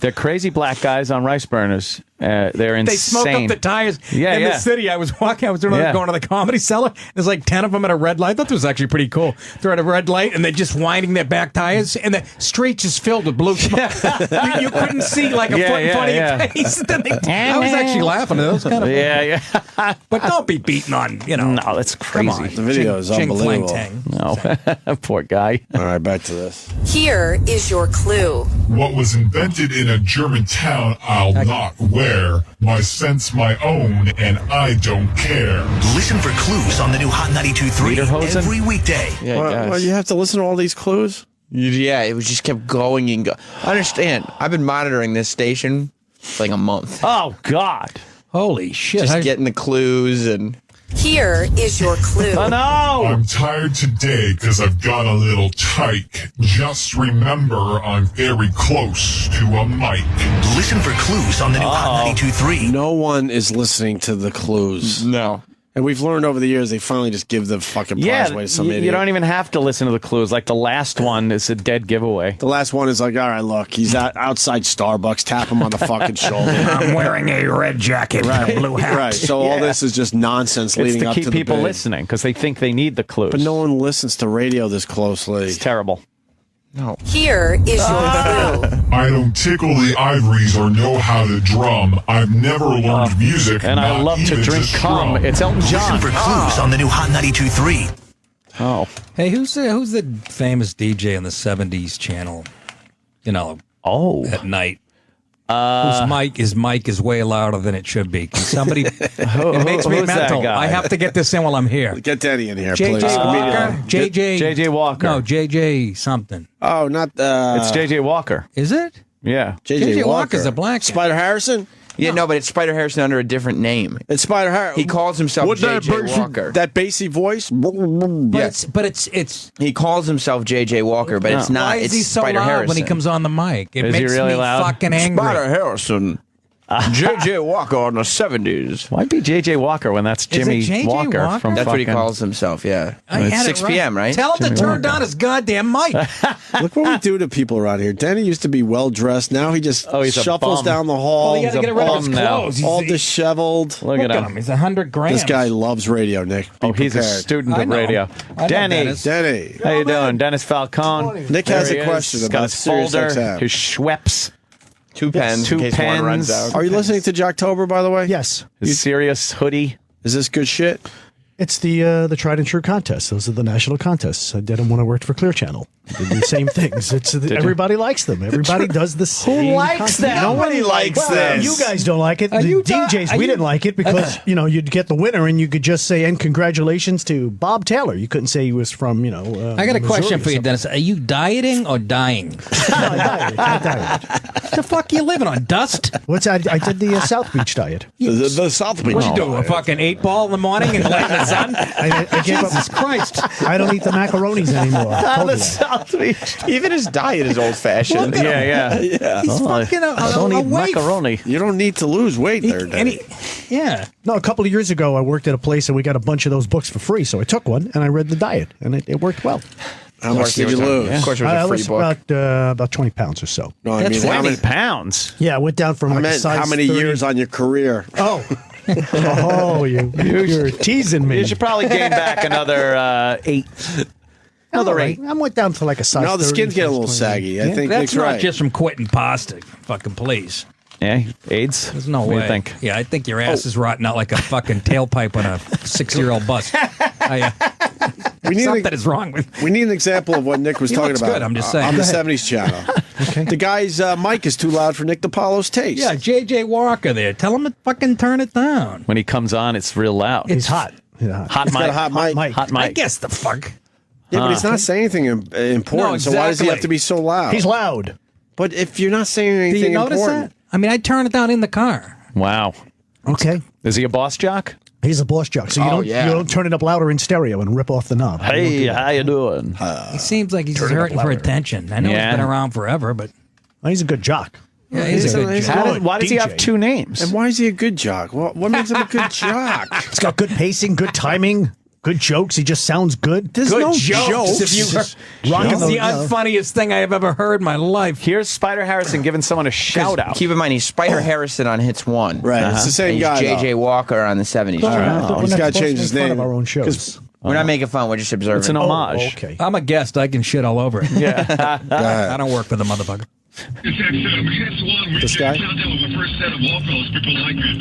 Speaker 5: They're crazy black guys on rice burners. They're insane.
Speaker 3: They smoke up the tires
Speaker 5: Yeah,
Speaker 3: in
Speaker 5: yeah.
Speaker 3: the city. I was going to the Comedy Cellar. There's like 10 of them at a red light. I thought this was actually pretty cool. They're at a red light, and they're just winding their back tires, and the street just filled with blue smoke. you couldn't see like a foot in front of your face. I was actually laughing. It was kind of
Speaker 5: yeah.
Speaker 3: But don't be beating on,
Speaker 5: No, that's crazy.
Speaker 3: Come on.
Speaker 4: The video is
Speaker 3: Ching, flang,
Speaker 4: unbelievable.
Speaker 3: tang.
Speaker 5: No, poor guy.
Speaker 4: All right, back to this.
Speaker 11: Here is your clue.
Speaker 15: What was invented in a German town I'll not wear. My sense my own, and I don't care.
Speaker 1: Listen for clues on the new Hot 92.3
Speaker 5: Lederhosen?
Speaker 1: every weekday.
Speaker 6: Yeah,
Speaker 4: Well, you have to listen to all these clues?
Speaker 6: Yeah, it was just kept going and go. I understand. I've been monitoring this station for like a month.
Speaker 5: Oh, God.
Speaker 3: Holy shit.
Speaker 6: Just getting the clues and...
Speaker 11: Here is your clue.
Speaker 5: Oh, no.
Speaker 15: I'm tired today because I've got a little tyke. Just remember I'm very close to a mic.
Speaker 1: Listen for clues on the new Hot 92.3.
Speaker 4: No one is listening to the clues.
Speaker 6: No.
Speaker 4: And we've learned over the years they finally just give the fucking prize away to some idiot.
Speaker 5: You don't even have to listen to the clues. Like the last one is a dead giveaway.
Speaker 4: The last one is like, all right, look, he's outside Starbucks, tap him on the fucking shoulder.
Speaker 3: I'm wearing a red jacket and a blue hat.
Speaker 4: Right. So all this is just nonsense
Speaker 5: It's
Speaker 4: leading
Speaker 5: to
Speaker 4: up
Speaker 5: keep
Speaker 4: to the
Speaker 5: people
Speaker 4: bid.
Speaker 5: listening because they think they need the clues.
Speaker 4: But no one listens to radio this closely.
Speaker 5: It's terrible.
Speaker 6: No.
Speaker 11: Here is your clue.
Speaker 15: I don't tickle the ivories or know how to drum. I've never learned music.
Speaker 5: And I
Speaker 15: not
Speaker 5: love to
Speaker 15: even
Speaker 5: drink
Speaker 15: strum.
Speaker 5: cum. It's Elton
Speaker 1: Listen
Speaker 5: John.
Speaker 1: for clues on the new Hot 92.3.
Speaker 5: Oh.
Speaker 3: Hey, who's the famous DJ on the 70s channel? At night. Whose mic is way louder than it should be. Can somebody? It makes me
Speaker 5: who's that
Speaker 3: mental.
Speaker 5: guy?
Speaker 3: I have to get this in while I'm here.
Speaker 4: Get Denny in here,
Speaker 3: JJ
Speaker 4: please.
Speaker 3: Walker.
Speaker 4: Immediately.
Speaker 3: JJ
Speaker 5: Walker.
Speaker 3: No, JJ something.
Speaker 4: Oh, not
Speaker 5: It's JJ Walker.
Speaker 3: Is it?
Speaker 5: Yeah.
Speaker 3: JJ Walker's a black guy.
Speaker 4: Spider Harrison?
Speaker 6: Yeah, no, but it's Spider Harrison under a different name.
Speaker 4: It's Spider Harrison.
Speaker 6: He calls himself JJ Walker.
Speaker 4: That bassy voice?
Speaker 3: But it's
Speaker 6: He calls himself JJ Walker, but it's not.
Speaker 3: Why is
Speaker 6: It's
Speaker 3: he so
Speaker 6: Spider
Speaker 3: loud
Speaker 6: Harrison.
Speaker 3: when he comes on the mic? It
Speaker 5: Is he
Speaker 3: makes
Speaker 5: really
Speaker 3: me
Speaker 5: loud?
Speaker 3: fucking angry.
Speaker 6: Spider Harrison. JJ Walker on the 70s.
Speaker 5: Why be JJ Walker when that's Jimmy
Speaker 3: J.J.
Speaker 5: Walker,
Speaker 3: Walker?
Speaker 5: from
Speaker 6: That's what he
Speaker 5: fucking-
Speaker 6: calls himself, yeah.
Speaker 3: I
Speaker 6: It's
Speaker 3: had
Speaker 6: 6
Speaker 3: it
Speaker 6: p.m., right?
Speaker 3: Tell him to
Speaker 5: Jimmy
Speaker 3: turn
Speaker 5: Walker.
Speaker 3: down his goddamn mic.
Speaker 4: Look what we do to people around here. Danny used to be well dressed. Now he just
Speaker 5: he's a
Speaker 4: shuffles
Speaker 5: bum.
Speaker 4: down the hall.
Speaker 3: Well, you got to
Speaker 5: He's
Speaker 3: get
Speaker 5: a
Speaker 3: rid of his
Speaker 5: bum now.
Speaker 3: clothes.
Speaker 4: all disheveled.
Speaker 5: Look at him.
Speaker 3: He's 100 grams.
Speaker 4: This guy loves radio, Nick. Be
Speaker 5: He's a
Speaker 4: prepared.
Speaker 5: student
Speaker 3: I
Speaker 5: of
Speaker 3: know.
Speaker 5: radio.
Speaker 3: I know
Speaker 5: Denny.
Speaker 3: Dennis.
Speaker 4: Denny.
Speaker 5: How you doing? Dennis Falcone.
Speaker 4: Nick
Speaker 5: There
Speaker 4: has
Speaker 5: he
Speaker 4: a
Speaker 5: is.
Speaker 4: question
Speaker 5: He's
Speaker 4: about
Speaker 5: got his
Speaker 4: Sirius
Speaker 5: folder,
Speaker 4: XM.
Speaker 5: his Schweppes,
Speaker 6: 2 pens
Speaker 5: Two
Speaker 6: in case one
Speaker 5: pens.
Speaker 6: runs out.
Speaker 4: Are you listening to Jocktober, by the way?
Speaker 3: Yes.
Speaker 5: his Sirius hoodie.
Speaker 4: Is this good shit?
Speaker 16: It's the tried and true contest. Those are the national contests. I did them when I worked for Clear Channel. I did the same things. Everybody likes them. Everybody does the same.
Speaker 5: Who likes them?
Speaker 4: Nobody likes this.
Speaker 16: You guys don't like it. The DJs, we didn't like it because you'd get the winner and you could just say, "And congratulations to Bob Taylor." You couldn't say he was from
Speaker 3: I got a question for you, Dennis. Are you dieting or dying?
Speaker 16: I diet.
Speaker 3: The fuck you living on? Dust?
Speaker 16: I did the South Beach diet.
Speaker 4: The South Beach.
Speaker 3: What you do? A fucking 8-ball in the morning and light the sun?
Speaker 16: I gave up.
Speaker 3: Jesus Christ!
Speaker 16: I don't eat the macaronis anymore.
Speaker 5: The South Beach.
Speaker 6: Even his diet is old-fashioned.
Speaker 5: Yeah.
Speaker 3: He's fucking
Speaker 5: I don't eat
Speaker 3: waif.
Speaker 5: macaroni.
Speaker 4: You don't need to lose weight there, Danny.
Speaker 3: Yeah.
Speaker 16: No, a couple of years ago, I worked at a place and we got a bunch of those books for free. So I took one and I read the diet, and it worked well.
Speaker 4: How much did you lose?
Speaker 6: Of course, it was a free book.
Speaker 16: About 20 pounds or so.
Speaker 4: No, I mean,
Speaker 5: How many pounds?
Speaker 16: Yeah, I went down from like a size
Speaker 4: how many
Speaker 16: 30.
Speaker 4: years on your career?
Speaker 16: Oh. You're teasing me.
Speaker 5: You should probably gain back another 8. Another 8.
Speaker 16: I went down to like a size.
Speaker 4: No, the
Speaker 16: 30,
Speaker 4: skins get a little
Speaker 16: 29.
Speaker 4: saggy. I think
Speaker 3: That's
Speaker 4: Nick's
Speaker 3: not
Speaker 4: right.
Speaker 3: just from quitting pasta. Fucking please.
Speaker 5: Yeah, AIDS.
Speaker 3: There's no
Speaker 5: what
Speaker 3: way.
Speaker 5: do you think?
Speaker 3: Yeah, I think your ass is rotting out like a fucking tailpipe on a 6-year-old bus. Something is wrong with.
Speaker 4: We need an example of what Nick was
Speaker 3: He
Speaker 4: talking
Speaker 3: looks
Speaker 4: about
Speaker 3: good, I'm just saying.
Speaker 4: on the
Speaker 3: Go ahead.
Speaker 4: 70s channel. The guy's mic is too loud for Nick DiPaolo's taste.
Speaker 3: Yeah, J.J. Walker there. Tell him to fucking turn it down.
Speaker 5: When he comes on, it's real loud.
Speaker 16: It's hot. Yeah.
Speaker 5: Hot
Speaker 4: He's
Speaker 5: mic.
Speaker 4: got a hot mic.
Speaker 5: Hot mic.
Speaker 3: I guess the fuck.
Speaker 4: Yeah, but he's not saying anything important,
Speaker 3: No,
Speaker 4: so why does he have
Speaker 3: exactly.
Speaker 4: to be so loud?
Speaker 16: He's loud.
Speaker 4: But if you're not saying
Speaker 3: Do
Speaker 4: anything
Speaker 3: you notice
Speaker 4: important...
Speaker 3: that? I mean, I turn it down in the car.
Speaker 5: Wow.
Speaker 16: Okay.
Speaker 5: Is he a boss jock?
Speaker 16: He's a boss jock, so you don't turn it up louder in stereo and rip off the knob.
Speaker 5: Hey, how you doing?
Speaker 3: He seems like he's hurting for attention. I know he's been around forever, but
Speaker 16: he's a good jock.
Speaker 3: yeah, he's a good jock.
Speaker 5: Why does he have 2 names?
Speaker 4: And why is he a good jock? What makes him a good jock?
Speaker 16: He's got good pacing, good timing, good jokes. He just sounds good.
Speaker 4: There's
Speaker 3: Good
Speaker 4: no
Speaker 3: jokes.
Speaker 4: jokes.
Speaker 3: If you It's the unfunniest thing I have ever heard in my life.
Speaker 5: Here's Spider Harrison giving someone a shout out.
Speaker 6: Keep in mind, he's Spider Harrison on Hits 1.
Speaker 4: Right, it's the same
Speaker 6: and
Speaker 4: guy,
Speaker 6: he's J.J. Walker on the 70s.
Speaker 4: He's got to change his name.
Speaker 16: Of our own shows.
Speaker 6: We're not making fun. We're just observing.
Speaker 5: It's an homage.
Speaker 16: Okay.
Speaker 3: I'm a guest. I can shit all over it.
Speaker 5: Yeah.
Speaker 3: I don't work for the motherfucker.
Speaker 15: It's Hits 1.
Speaker 4: This guy?
Speaker 15: Countdown with the first set of Wallfellas. People like me at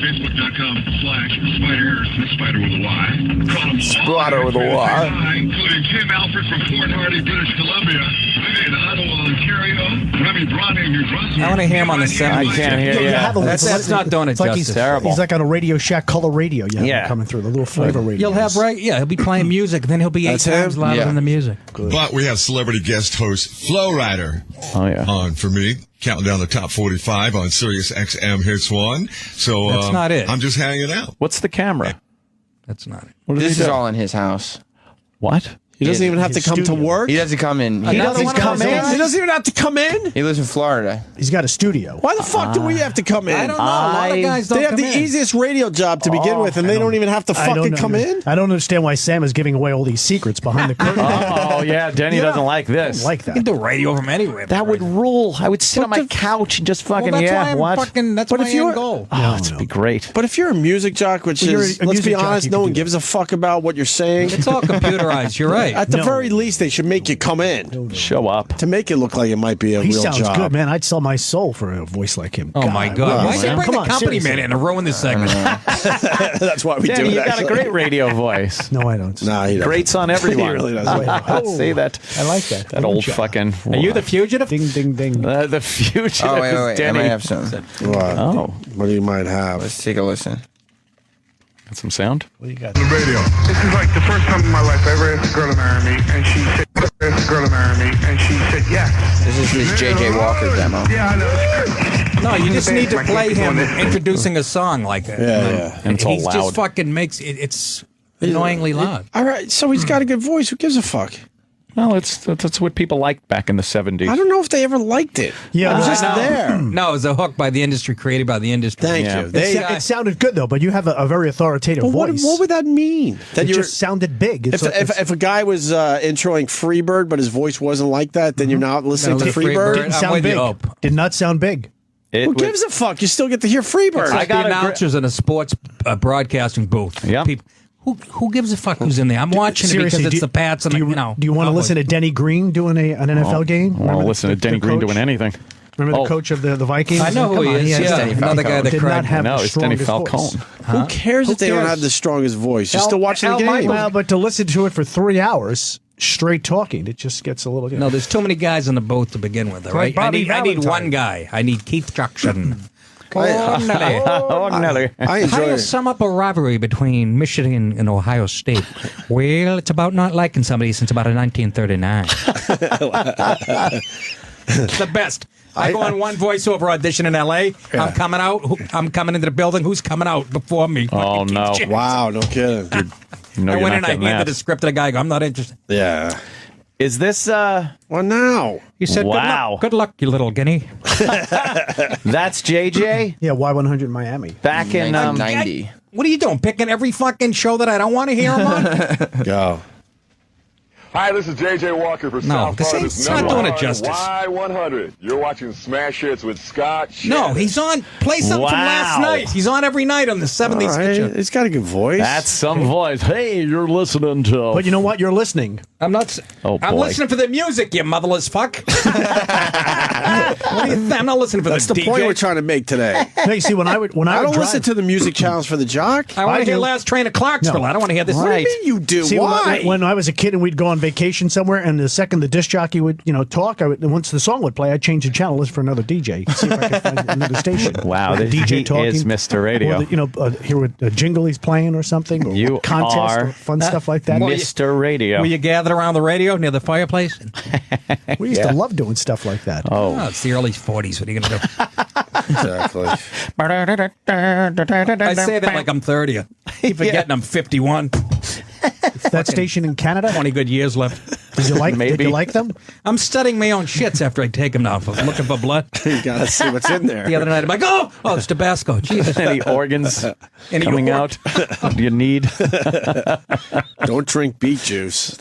Speaker 15: Facebook.com/Spider Harrison. Spider with a Y. Call him
Speaker 6: Spider with a Y.
Speaker 15: Including Tim Alfred from Fort Hardy, British Columbia. Vivian Ottawa, Ontario. Remy Bronning, New Brunswick.
Speaker 3: I want to hear him on the 70s.
Speaker 5: I can't hear you.
Speaker 3: That's not doing it
Speaker 16: It's like
Speaker 3: justice.
Speaker 16: he's, he's like on a Radio Shack color radio. Yeah, coming through the little flavor radio.
Speaker 3: You'll have he'll be playing music, then he'll be 8 times louder than the music.
Speaker 17: But we have celebrity guest host Flo Rida on for me, counting down the top 45 on Sirius XM Hits 1. So
Speaker 3: That's not it.
Speaker 17: I'm just hanging out.
Speaker 5: What's the camera?
Speaker 3: That's not it.
Speaker 6: This is all in his house.
Speaker 5: What?
Speaker 4: He doesn't even have to come to work?
Speaker 6: He doesn't come in.
Speaker 4: He doesn't come in? He doesn't even have to come in?
Speaker 6: He lives in Florida.
Speaker 16: He's got a studio.
Speaker 4: Why the fuck do we have to come in?
Speaker 3: I don't know. A lot of guys don't
Speaker 4: They have
Speaker 3: come
Speaker 4: the
Speaker 3: in.
Speaker 4: easiest radio job to begin with, and they don't even have to fucking come in?
Speaker 16: I don't understand why Sam is giving away all these secrets behind the curtain.
Speaker 5: Oh, yeah. Denny doesn't like this.
Speaker 16: I don't like
Speaker 3: You can
Speaker 16: that.
Speaker 3: do radio from anywhere.
Speaker 5: That would rule. I would sit on my couch and just fucking,
Speaker 3: that's why I'm
Speaker 5: what?
Speaker 3: fucking, that's
Speaker 4: But
Speaker 3: my
Speaker 4: if you
Speaker 3: end
Speaker 4: were-
Speaker 3: goal.
Speaker 5: Oh, that'd be great.
Speaker 4: But if you're a music jock, which
Speaker 16: Well,
Speaker 4: is,
Speaker 16: you're a
Speaker 4: let's be
Speaker 16: music jock,
Speaker 4: honest,
Speaker 16: you
Speaker 4: no
Speaker 16: can
Speaker 4: one
Speaker 16: do
Speaker 4: gives a fuck about what you're saying.
Speaker 3: It's all computerized. You're right.
Speaker 4: At the
Speaker 16: No.
Speaker 4: very least, they should make you come in
Speaker 5: Show up.
Speaker 4: to make it look like it might be a
Speaker 16: He
Speaker 4: real
Speaker 16: sounds
Speaker 4: job.
Speaker 16: good, man. I'd sell my soul for a voice like him.
Speaker 3: Oh my God! Why
Speaker 16: Sam,
Speaker 3: you bring
Speaker 16: come
Speaker 3: the
Speaker 16: on,
Speaker 3: company
Speaker 16: seriously.
Speaker 3: man in to ruin this segment?
Speaker 4: That's why we
Speaker 5: Denny,
Speaker 4: do it.
Speaker 5: you got a
Speaker 4: actually.
Speaker 5: great radio voice.
Speaker 16: No, I don't.
Speaker 4: Nah, he doesn't.
Speaker 5: Greats on everyone.
Speaker 4: He really doesn't.
Speaker 5: I'd say that.
Speaker 16: I like that.
Speaker 5: That old fucking.
Speaker 3: Are you the fugitive?
Speaker 16: Ding, ding, ding.
Speaker 5: The future
Speaker 6: Oh, wait,
Speaker 5: is
Speaker 6: wait. I
Speaker 5: Denny.
Speaker 6: might have some.
Speaker 4: What?
Speaker 5: Oh,
Speaker 4: What do you might have?
Speaker 6: Let's take a listen.
Speaker 5: got some sound?
Speaker 16: What do you got?
Speaker 17: The radio.
Speaker 15: This is like the first time in my life I ever asked a girl to marry me, and she said, yes.
Speaker 6: This is his J.J. Walker demo.
Speaker 15: Yeah, I know.
Speaker 3: No, you just need to play him introducing a song like that.
Speaker 4: Yeah.
Speaker 5: And it's all
Speaker 3: He
Speaker 5: loud.
Speaker 3: just fucking makes it. It's annoyingly loud.
Speaker 4: All right, so he's got a good voice. Who gives a fuck?
Speaker 5: Well, that's what people liked back in the 70s.
Speaker 4: I don't know if they ever liked it.
Speaker 16: Yeah,
Speaker 4: it was just
Speaker 3: No.
Speaker 4: there.
Speaker 3: No, it was a hook by the industry, created by the industry.
Speaker 4: Thank
Speaker 5: Yeah.
Speaker 4: you. They,
Speaker 16: It sounded good though, but you have a very authoritative
Speaker 4: but what
Speaker 16: voice.
Speaker 4: would that mean? That
Speaker 16: It
Speaker 4: you're
Speaker 16: just sounded big. It's
Speaker 4: if a guy was introing Freebird, but his voice wasn't like that, then you're not listening to
Speaker 3: No,
Speaker 4: Freebird.
Speaker 3: Freebird.
Speaker 16: didn't
Speaker 3: I'm
Speaker 16: sound
Speaker 3: with you,
Speaker 16: big.
Speaker 3: Ope.
Speaker 16: Did not sound big.
Speaker 4: Who gives a fuck? You still get to hear Freebird.
Speaker 3: It's like the announcers in a sports broadcasting booth.
Speaker 5: Yeah.
Speaker 3: People, who gives a fuck who's in there? I'm watching it because it's the Pats and
Speaker 16: do you want to listen to Denny Green doing an NFL game?
Speaker 5: I want to listen to Denny Green doing anything.
Speaker 16: Remember the coach of the Vikings?
Speaker 3: I know who he is. Yeah, another guy that
Speaker 16: did
Speaker 3: cried.
Speaker 16: not have the
Speaker 5: it's Danny
Speaker 16: strongest
Speaker 5: Falcone.
Speaker 16: voice.
Speaker 4: Who cares if they don't have the strongest voice? You're still watching the game.
Speaker 16: Well, but to listen to it for 3 hours straight talking, it just gets a little.
Speaker 3: No, there's too many guys in the booth to begin with. All right, I need one guy. I need Keith Jackson.
Speaker 5: Nelly.
Speaker 4: I enjoy
Speaker 3: How do you
Speaker 4: it.
Speaker 3: sum up a rivalry between Michigan and Ohio State? Well, it's about not liking somebody since about 1939. It's the best. I go on one voiceover audition in L.A.
Speaker 4: Yeah.
Speaker 3: I'm coming out. I'm coming into the building. Who's coming out before me?
Speaker 5: Oh, no.
Speaker 4: Wow, no kidding.
Speaker 5: No,
Speaker 3: I
Speaker 5: you're
Speaker 3: went
Speaker 5: not
Speaker 3: in. I
Speaker 5: getting
Speaker 3: handed
Speaker 5: that.
Speaker 3: the script to the guy. I go, I'm not interested.
Speaker 4: Yeah.
Speaker 5: Is this?
Speaker 4: Well, now.
Speaker 3: He said,
Speaker 5: Wow.
Speaker 3: Good luck, you little guinea.
Speaker 5: That's JJ
Speaker 16: Yeah, Y100 Miami.
Speaker 5: back in
Speaker 6: 1990.
Speaker 3: What are you doing? Picking every fucking show that I don't want to hear him on?
Speaker 4: Go.
Speaker 18: Hi, this is JJ Walker for South
Speaker 3: this
Speaker 18: Florida's
Speaker 3: ain't- it's not
Speaker 18: number
Speaker 3: doing it
Speaker 18: one
Speaker 3: justice.
Speaker 18: Y100. You're watching Smash Hits with Scott.
Speaker 3: No, he's on. Play something from last
Speaker 5: Wow.
Speaker 3: night. He's on every night on the 70s.
Speaker 4: All right. He's got a good voice.
Speaker 5: That's some voice. Hey, you're listening to.
Speaker 16: But you know what? You're listening.
Speaker 3: I'm not.
Speaker 5: Oh,
Speaker 3: I'm
Speaker 5: boy.
Speaker 3: listening for the music, you motherless fuck. What do you think? I'm not listening for
Speaker 4: That's
Speaker 3: the
Speaker 4: the
Speaker 3: DJ.
Speaker 4: point we're trying to make today.
Speaker 16: No, you see, when I would
Speaker 4: I don't
Speaker 16: drive,
Speaker 4: listen to the music channels for the jock.
Speaker 3: I want to hear
Speaker 16: do.
Speaker 3: Last Train to Clarksville.
Speaker 16: No.
Speaker 3: I don't want to hear this.
Speaker 4: What do you mean you do?
Speaker 16: See,
Speaker 4: Why?
Speaker 16: when I was a kid and we'd go on vacation somewhere, and the second the disc jockey would, talk, and once the song would play, I'd change the channel, listen for another DJ, see if I could find another station.
Speaker 5: Wow,
Speaker 16: Like a
Speaker 5: this
Speaker 16: DJ
Speaker 5: he
Speaker 16: talking,
Speaker 5: is Mr. Radio.
Speaker 16: Or hear what a jingle he's playing or something, or
Speaker 5: You
Speaker 16: contest
Speaker 5: are
Speaker 16: or fun stuff like that.
Speaker 5: Mr. Radio.
Speaker 3: Will you gather around the radio near the fireplace?
Speaker 16: We used to love doing stuff like that.
Speaker 3: Oh, it's the early 40s. What are you going to do?
Speaker 4: Exactly.
Speaker 3: I say that like I'm 30. I keep forgetting I'm 51.
Speaker 16: That station in Canada?
Speaker 3: 20 good years left.
Speaker 16: Did you like them?
Speaker 3: I'm studying my own shits after I take them off. I'm looking for blood.
Speaker 4: You got to see what's in there.
Speaker 3: The other night, I'm like, oh, it's Tabasco. Jesus.
Speaker 5: Any organs coming out? Do you need?
Speaker 4: Don't drink beet juice.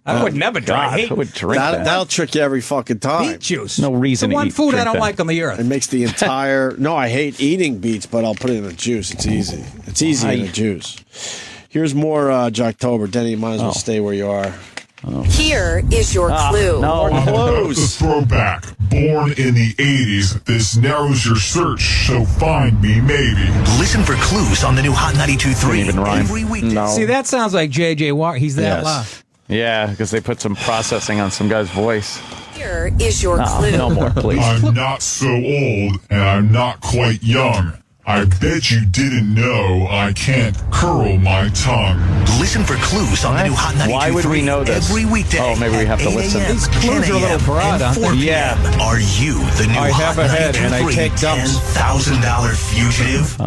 Speaker 3: I would never drink. I hate
Speaker 5: I would drink that.
Speaker 4: That'll trick you every fucking time.
Speaker 3: beet juice.
Speaker 5: No reason
Speaker 3: the
Speaker 5: to
Speaker 3: one
Speaker 5: eat-
Speaker 3: food I
Speaker 5: drink
Speaker 3: don't
Speaker 5: that.
Speaker 3: like on the earth.
Speaker 4: It makes the entire. No, I hate eating beets, but I'll put it in a juice. It's easy. It's easy in a juice. Here's more Jocktober. Denny, you might as well stay where you are.
Speaker 11: Here is your clue.
Speaker 15: The throwback. Born in the 80s, this narrows your search, so find me maybe.
Speaker 1: Listen for clues on the new Hot 92.3
Speaker 5: Even rhyme.
Speaker 1: every weekday.
Speaker 3: See, that sounds like J.J. Walker. He's that loud.
Speaker 5: Yeah, because they put some processing on some guy's voice.
Speaker 11: Here is your clue.
Speaker 5: No more, please.
Speaker 15: I'm not so old, and I'm not quite young. I bet you didn't know I can't curl my tongue.
Speaker 1: Listen for clues on the new Hot 92.3
Speaker 5: Why would we know this?
Speaker 1: every weekday.
Speaker 5: Oh, maybe we have to
Speaker 1: at 8
Speaker 5: listen.
Speaker 1: a.m.,
Speaker 3: These clues
Speaker 1: 10
Speaker 3: are a little
Speaker 1: a.m.,
Speaker 3: broad,
Speaker 1: and
Speaker 3: aren't
Speaker 1: 4
Speaker 3: they?
Speaker 1: p.m. Are you the new
Speaker 3: I have
Speaker 1: Hot
Speaker 3: a head, and I
Speaker 1: 92.3
Speaker 3: take dumps.
Speaker 1: $10,000 fugitive?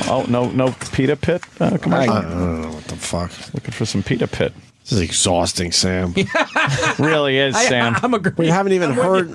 Speaker 5: Oh, no pita pit commercial?
Speaker 4: I don't know what the fuck.
Speaker 5: Looking for some pita pit.
Speaker 4: This is exhausting, Sam.
Speaker 5: Really is, Sam.
Speaker 3: I'm agree.
Speaker 4: We haven't even heard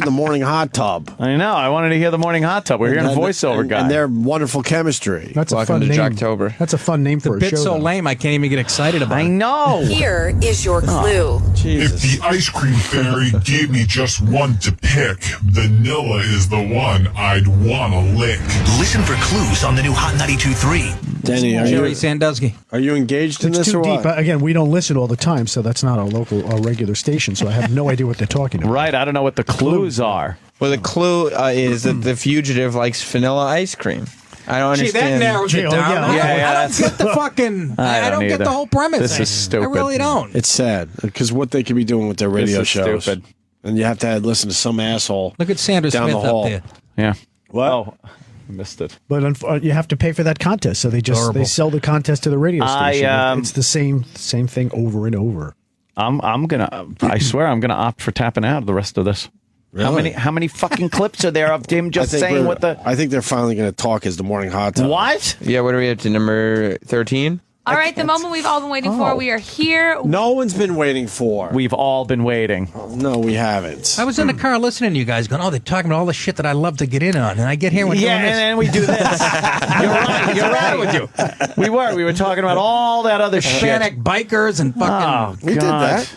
Speaker 4: the morning hot tub.
Speaker 5: I know. I wanted to hear the morning hot tub. We're hearing a voiceover guy.
Speaker 4: And their wonderful chemistry.
Speaker 16: That's
Speaker 6: Welcome
Speaker 16: a fun
Speaker 6: to
Speaker 16: name.
Speaker 6: Jocktober.
Speaker 16: That's a fun name for
Speaker 3: The
Speaker 16: a
Speaker 3: bit's
Speaker 16: show.
Speaker 3: so
Speaker 16: though.
Speaker 3: lame, I can't even get excited about
Speaker 5: I
Speaker 3: it.
Speaker 5: know.
Speaker 11: Here is your clue.
Speaker 15: If the ice cream fairy gave me just one to pick, vanilla is the one I'd want to lick.
Speaker 1: Listen for clues on the new Hot 92.3.
Speaker 4: Denny,
Speaker 3: Jerry Sandusky.
Speaker 4: are you engaged in
Speaker 16: It's
Speaker 4: this
Speaker 16: too
Speaker 4: or
Speaker 16: deep.
Speaker 4: what?
Speaker 16: Again, we don't listen all the time, so that's not our regular station. So I have no idea what they're talking about.
Speaker 5: Right. I don't know what the clues are.
Speaker 6: Well, the clue is that the fugitive likes vanilla ice cream. I don't
Speaker 3: Gee, that
Speaker 6: understand.
Speaker 3: narrows it down.
Speaker 5: yeah,
Speaker 3: I don't get the fucking. I don't get
Speaker 5: either.
Speaker 3: the whole premise.
Speaker 5: This is stupid.
Speaker 3: I really don't.
Speaker 4: It's sad because what they could be doing with their radio
Speaker 5: This is
Speaker 4: shows.
Speaker 5: stupid.
Speaker 4: And you have to listen to some asshole.
Speaker 3: Look at Sandra
Speaker 4: down
Speaker 3: Smith
Speaker 4: the hall.
Speaker 3: up there.
Speaker 5: Yeah.
Speaker 4: What?
Speaker 5: Oh, I missed it.
Speaker 16: But you have to pay for that contest, so they sell the contest to the radio station. It's the same thing over and over.
Speaker 5: I swear I'm gonna opt for tapping out the rest of this.
Speaker 4: Really?
Speaker 5: How many fucking clips are there of him just saying what the?
Speaker 4: I think they're finally going to talk as the morning hot tub.
Speaker 5: What?
Speaker 6: Yeah, what are we up to? Number 13?
Speaker 12: All right, the moment we've all been waiting for. We are here.
Speaker 4: No one's been waiting for.
Speaker 5: We've all been waiting.
Speaker 4: No, we haven't.
Speaker 3: I was in the car listening to you guys going, they're talking about all the shit that I love to get in on. And I get here and we're doing this.
Speaker 5: and then we do this. You're right with you. We were talking about all that other
Speaker 3: Hispanic
Speaker 5: shit.
Speaker 3: bikers and fucking.
Speaker 4: We did that.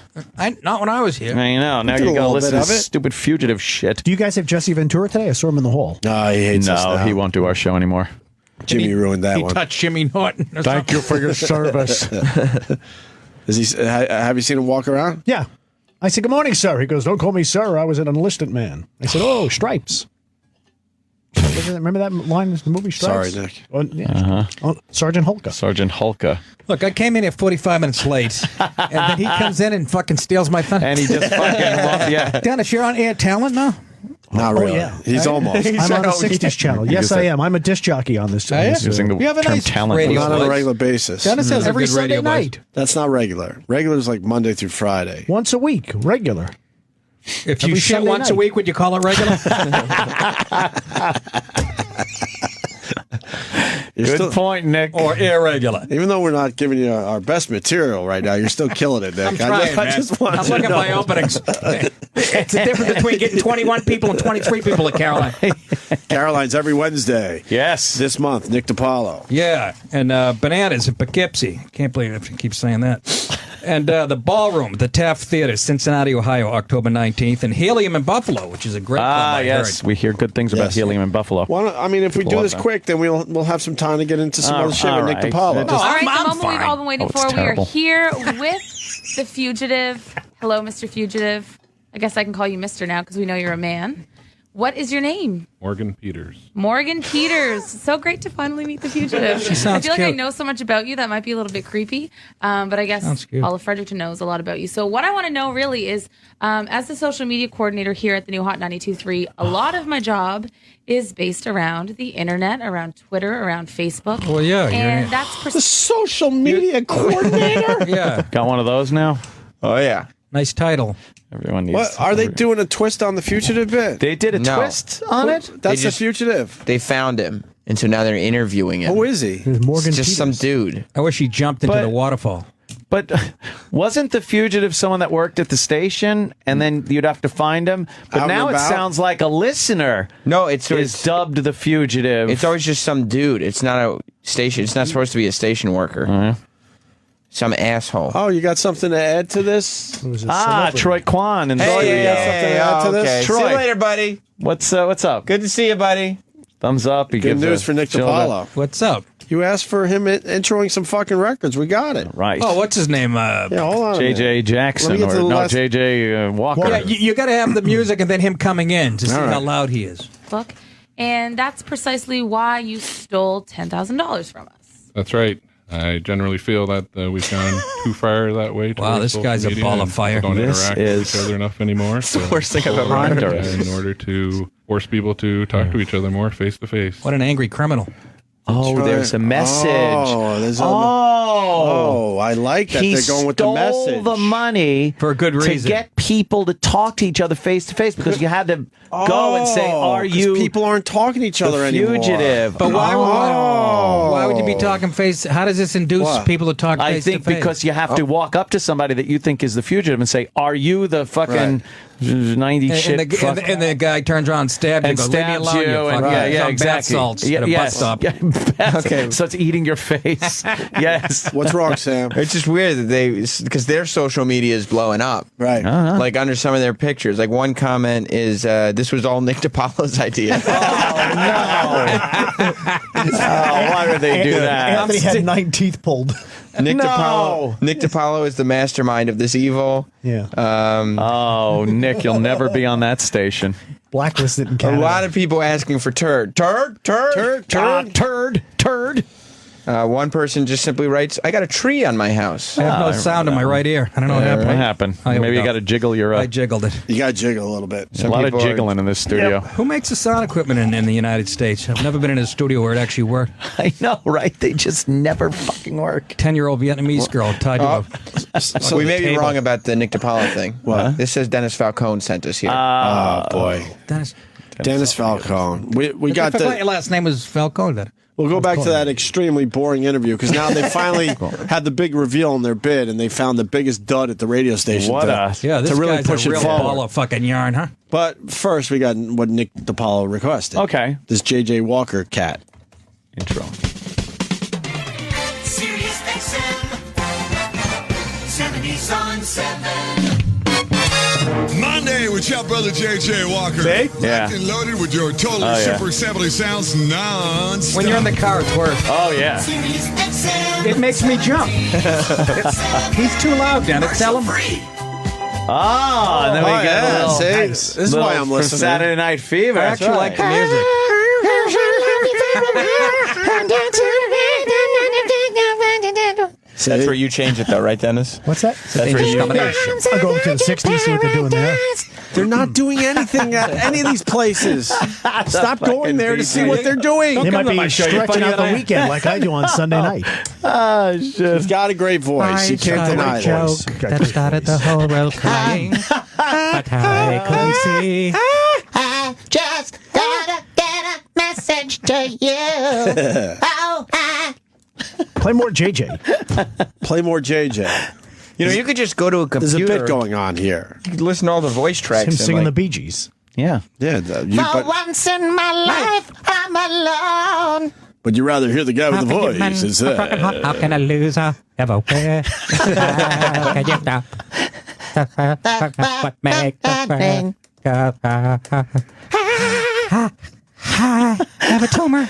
Speaker 3: Not when I was here.
Speaker 5: I know. Now
Speaker 4: did
Speaker 5: you're
Speaker 4: a
Speaker 5: going to
Speaker 4: little
Speaker 5: listen
Speaker 4: bit
Speaker 5: to
Speaker 4: of it.
Speaker 5: stupid fugitive shit.
Speaker 16: Do you guys have Jesse Ventura today? I saw him in the hall.
Speaker 4: No, he hates us
Speaker 5: No,
Speaker 4: now.
Speaker 5: he won't do our show anymore.
Speaker 4: Jimmy ruined that
Speaker 3: He
Speaker 4: one.
Speaker 3: touched Jimmy Norton. Or
Speaker 16: Thank you for your service.
Speaker 4: Is he? Have you seen him walk around?
Speaker 16: Yeah. I said, good morning, sir. He goes, don't call me sir. I was an enlisted man. I said, oh, Stripes. Remember that line in the movie Stripes?
Speaker 4: Sorry, Nick.
Speaker 16: Oh, yeah. Sergeant Hulka.
Speaker 5: Sergeant Hulka.
Speaker 3: Look, I came in here 45 minutes late, and then he comes in and fucking steals my thunder.
Speaker 5: And he just fucking,
Speaker 3: Dennis, you're on air talent now?
Speaker 4: Not really.
Speaker 16: yeah.
Speaker 4: He's almost.
Speaker 16: I'm on the 60s channel. Yes, I am. I'm a disc jockey on this.
Speaker 5: Using the
Speaker 3: We have a
Speaker 5: term
Speaker 3: nice
Speaker 5: talent.
Speaker 3: radio
Speaker 4: Not on
Speaker 3: voice.
Speaker 4: a regular basis.
Speaker 3: Dennis has
Speaker 16: Every
Speaker 3: a good
Speaker 16: Sunday
Speaker 3: radio
Speaker 16: night.
Speaker 3: voice.
Speaker 4: That's not regular. Regular is like Monday through Friday.
Speaker 16: Once a week, regular.
Speaker 3: If you
Speaker 16: Every
Speaker 3: shit
Speaker 16: Sunday
Speaker 3: once a
Speaker 16: night.
Speaker 3: week, would you call it regular?
Speaker 5: Good point, Nick.
Speaker 3: Or irregular?
Speaker 4: Even though we're not giving you our best material right now, you're still killing it, Nick.
Speaker 3: I'm trying,
Speaker 4: I just wanted
Speaker 3: I'm
Speaker 4: to
Speaker 3: looking at
Speaker 4: know.
Speaker 3: my openings. It's the difference between getting 21 people and 23 people at Caroline.
Speaker 4: Caroline's every Wednesday.
Speaker 5: Yes.
Speaker 4: This month, Nick DiPaolo.
Speaker 3: Yeah, and Bananas in Poughkeepsie. Can't believe I have to keep saying that. And the Ballroom, the Taft Theater, Cincinnati, Ohio, October 19th. And Helium in Buffalo, which is a great club, I
Speaker 5: yes.
Speaker 3: heard.
Speaker 5: We hear good things about
Speaker 4: Yes.
Speaker 5: Helium in Buffalo.
Speaker 4: Well, I mean, if we
Speaker 5: People
Speaker 4: do
Speaker 5: love
Speaker 4: this
Speaker 5: them.
Speaker 4: quick, then we'll have some time to get into some other shit with Nick
Speaker 5: right.
Speaker 4: DiPaolo.
Speaker 5: Just-
Speaker 12: All right,
Speaker 3: I'm
Speaker 12: the moment
Speaker 3: fine.
Speaker 12: we've all been waiting
Speaker 5: it's
Speaker 12: for. We
Speaker 5: terrible.
Speaker 12: are here with the fugitive. Hello, Mr. Fugitive. I guess I can call you Mr. now because we know you're a man. What is your name?
Speaker 19: Morgan Peters.
Speaker 12: Morgan Peters. So great to finally meet the fugitive.
Speaker 3: She sounds
Speaker 12: I feel like I
Speaker 3: cute.
Speaker 12: know so much about you that might be a little bit creepy, but I guess
Speaker 3: Sounds cute.
Speaker 12: all of Fredericton knows a lot about you. So what I want to know really is, as the social media coordinator here at the new Hot 92.3, a lot of my job is based around the internet, around Twitter, around Facebook.
Speaker 3: Well, yeah,
Speaker 12: and
Speaker 3: you're-
Speaker 12: that's
Speaker 4: The social media coordinator?
Speaker 3: Yeah,
Speaker 5: Got one of those now?
Speaker 6: Oh yeah.
Speaker 3: nice title.
Speaker 5: Everyone needs.
Speaker 4: What are they doing a twist on the fugitive bit?
Speaker 5: They did a
Speaker 6: No.
Speaker 5: twist on it?
Speaker 4: That's
Speaker 6: just-
Speaker 4: the fugitive.
Speaker 6: They found him, and so now they're interviewing him.
Speaker 4: Who is he?
Speaker 16: Morgan
Speaker 6: It's just some
Speaker 16: Peters.
Speaker 6: dude.
Speaker 3: I wish he jumped into
Speaker 5: But-
Speaker 3: the waterfall.
Speaker 5: But wasn't the fugitive someone that worked at the station, and then you'd have to find him? But
Speaker 4: Out
Speaker 5: now
Speaker 4: and
Speaker 5: it
Speaker 4: about?
Speaker 5: sounds like a listener
Speaker 6: No, it's
Speaker 5: is dubbed the fugitive.
Speaker 6: It's always just some dude. It's not a station. It's not supposed to be a station worker. Some asshole.
Speaker 4: Oh, you got something to add to this?
Speaker 5: Troy Kwan and
Speaker 6: Hey,
Speaker 4: you got something to add to this?
Speaker 6: okay.
Speaker 5: Troy.
Speaker 6: See you later, buddy.
Speaker 5: What's up?
Speaker 6: Good to see you, buddy.
Speaker 5: Thumbs up.
Speaker 4: Good news for Nick DiPaolo.
Speaker 3: What's up?
Speaker 4: You asked for him introing some fucking records. We got it.
Speaker 5: Right.
Speaker 3: Oh, what's his name?
Speaker 4: Yeah, hold on. a minute.
Speaker 5: JJ Jackson
Speaker 4: Let me get to
Speaker 5: or
Speaker 4: the
Speaker 5: no
Speaker 4: last-
Speaker 5: JJ Walker.
Speaker 3: Yeah, you got to have the music and then him coming in to see
Speaker 4: All right.
Speaker 3: how loud he is.
Speaker 12: book. And that's precisely why you stole $10,000 from us.
Speaker 19: That's right. I generally feel that we've gone too far that way.
Speaker 3: Wow,
Speaker 19: towards
Speaker 3: this
Speaker 19: social
Speaker 3: guy's a
Speaker 19: media,
Speaker 3: ball of
Speaker 19: and
Speaker 3: fire.
Speaker 19: Don't
Speaker 5: This
Speaker 19: interact
Speaker 5: is-
Speaker 19: with each other enough anymore.
Speaker 6: It's the worst thing I've ever heard.
Speaker 5: Honduras.
Speaker 19: In order to force people to talk to each other more face to face.
Speaker 3: What an angry criminal.
Speaker 5: Oh,
Speaker 4: right.
Speaker 5: there's a message.
Speaker 4: Oh, there's a-
Speaker 5: Oh,
Speaker 4: I like that
Speaker 5: he
Speaker 4: they're going with the
Speaker 5: stole
Speaker 4: message.
Speaker 5: the money
Speaker 3: For a good reason.
Speaker 5: to get people to talk to each other face to face because you had to go and say, "Are
Speaker 4: 'cause
Speaker 5: you
Speaker 4: people aren't talking to each other
Speaker 5: the
Speaker 4: anymore.
Speaker 5: fugitive?"
Speaker 3: But why,
Speaker 4: Oh.
Speaker 3: why would you be talking face? How does this induce
Speaker 4: What?
Speaker 3: people to talk
Speaker 5: I
Speaker 3: face to
Speaker 5: think
Speaker 3: face?
Speaker 5: because you have to walk up to somebody that you think is the fugitive and say, "Are you the fucking 90 shit?"
Speaker 3: and, the guy turns around and stabs you
Speaker 5: and
Speaker 3: and goes, "Leave me
Speaker 5: stabs
Speaker 3: alone,
Speaker 5: you, and
Speaker 3: fucker."
Speaker 5: yeah,
Speaker 3: It's on bath
Speaker 5: exactly.
Speaker 3: salts at a bus stop.
Speaker 5: Okay, so it's eating your face. Yes.
Speaker 4: What's wrong, Sam?
Speaker 6: It's just weird that because their social media is blowing up.
Speaker 4: Right.
Speaker 6: Like under some of their pictures. Like one comment is, this was all Nick DiPaolo's idea.
Speaker 5: Why would they do that?
Speaker 16: Anthony had 9 teeth pulled.
Speaker 6: Nick DiPaolo is the mastermind of this evil.
Speaker 16: Yeah.
Speaker 5: Oh, Nick, you'll never be on that station.
Speaker 16: Blacklisted in
Speaker 6: A
Speaker 16: Canada.
Speaker 6: lot of people asking for turd. One person just simply writes, "I got a tree on my house."
Speaker 3: I have no sound in my right ear. I don't know what happened.
Speaker 5: What happened?
Speaker 3: Oh, here we
Speaker 5: Maybe you
Speaker 3: go.
Speaker 5: got to jiggle your.
Speaker 3: I jiggled it.
Speaker 4: You got to jiggle a little bit.
Speaker 5: a lot of jiggling in this studio.
Speaker 3: Who makes the sound equipment in the United States? I've never been in a studio where it actually worked.
Speaker 5: I know, right? They just never fucking work.
Speaker 3: 10-year-old Vietnamese girl tied to a
Speaker 6: So we may be wrong about the Nick DiPaolo thing.
Speaker 4: What?
Speaker 6: This says Dennis Falcone sent us here.
Speaker 4: Oh, boy.
Speaker 3: Dennis
Speaker 4: Falcone. We got
Speaker 3: I forgot
Speaker 4: the.
Speaker 3: your last name was Falcone. Then.
Speaker 4: We'll go back to that extremely boring interview because now they finally had the big reveal in their bid and they found the biggest dud at the radio station
Speaker 3: This
Speaker 4: to really
Speaker 3: guy's
Speaker 4: push
Speaker 3: a
Speaker 4: it
Speaker 3: real
Speaker 4: forward.
Speaker 3: ball of fucking yarn, huh?
Speaker 4: But first, we got what Nick DiPaolo requested.
Speaker 5: Okay.
Speaker 4: This J.J. Walker cat.
Speaker 5: Intro.
Speaker 20: Sirius XM 70s on 7.
Speaker 17: Monday with your brother J.J. Walker.
Speaker 3: See?
Speaker 5: Yeah.
Speaker 17: Locked and loaded with your totally
Speaker 5: Oh, yeah.
Speaker 17: super assembly sounds non-stop.
Speaker 3: When you're in the car, it's worse.
Speaker 5: Oh, yeah.
Speaker 20: Sirius XM.
Speaker 3: It makes me jump. He's too loud, Dennis. Tell him.
Speaker 20: Free.
Speaker 5: Oh, and then we get a little,
Speaker 4: this is why I'm
Speaker 5: from
Speaker 4: listening.
Speaker 5: Saturday Night Fever.
Speaker 3: I actually like the music.
Speaker 6: That's where you change it, though, right, Dennis?
Speaker 16: What's that?
Speaker 6: That's where you
Speaker 16: I'll go to the 60s, see what they're doing there.
Speaker 4: They're not doing anything at any of these places. Stop going there to see what they're doing.
Speaker 16: They might be stretching out the weekend like I do on Sunday night.
Speaker 5: Oh, shit.
Speaker 4: He's got a great voice. You can't deny it.
Speaker 3: That started the whole world crying, but I couldn't see.
Speaker 20: I just gotta get a message to you. Oh,
Speaker 16: Play more JJ.
Speaker 4: Play more JJ.
Speaker 6: You know, you could just go to a computer.
Speaker 4: There's a bit going on here.
Speaker 6: You could listen to all the voice tracks.
Speaker 16: Him singing
Speaker 6: and,
Speaker 16: the Bee Gees.
Speaker 5: Yeah.
Speaker 4: Yeah.
Speaker 20: for once in my life, I'm alone.
Speaker 4: But you'd rather hear the guy with the voice instead.
Speaker 3: How can a loser ever wear? How can you stop? What make the thing? I have a tumor.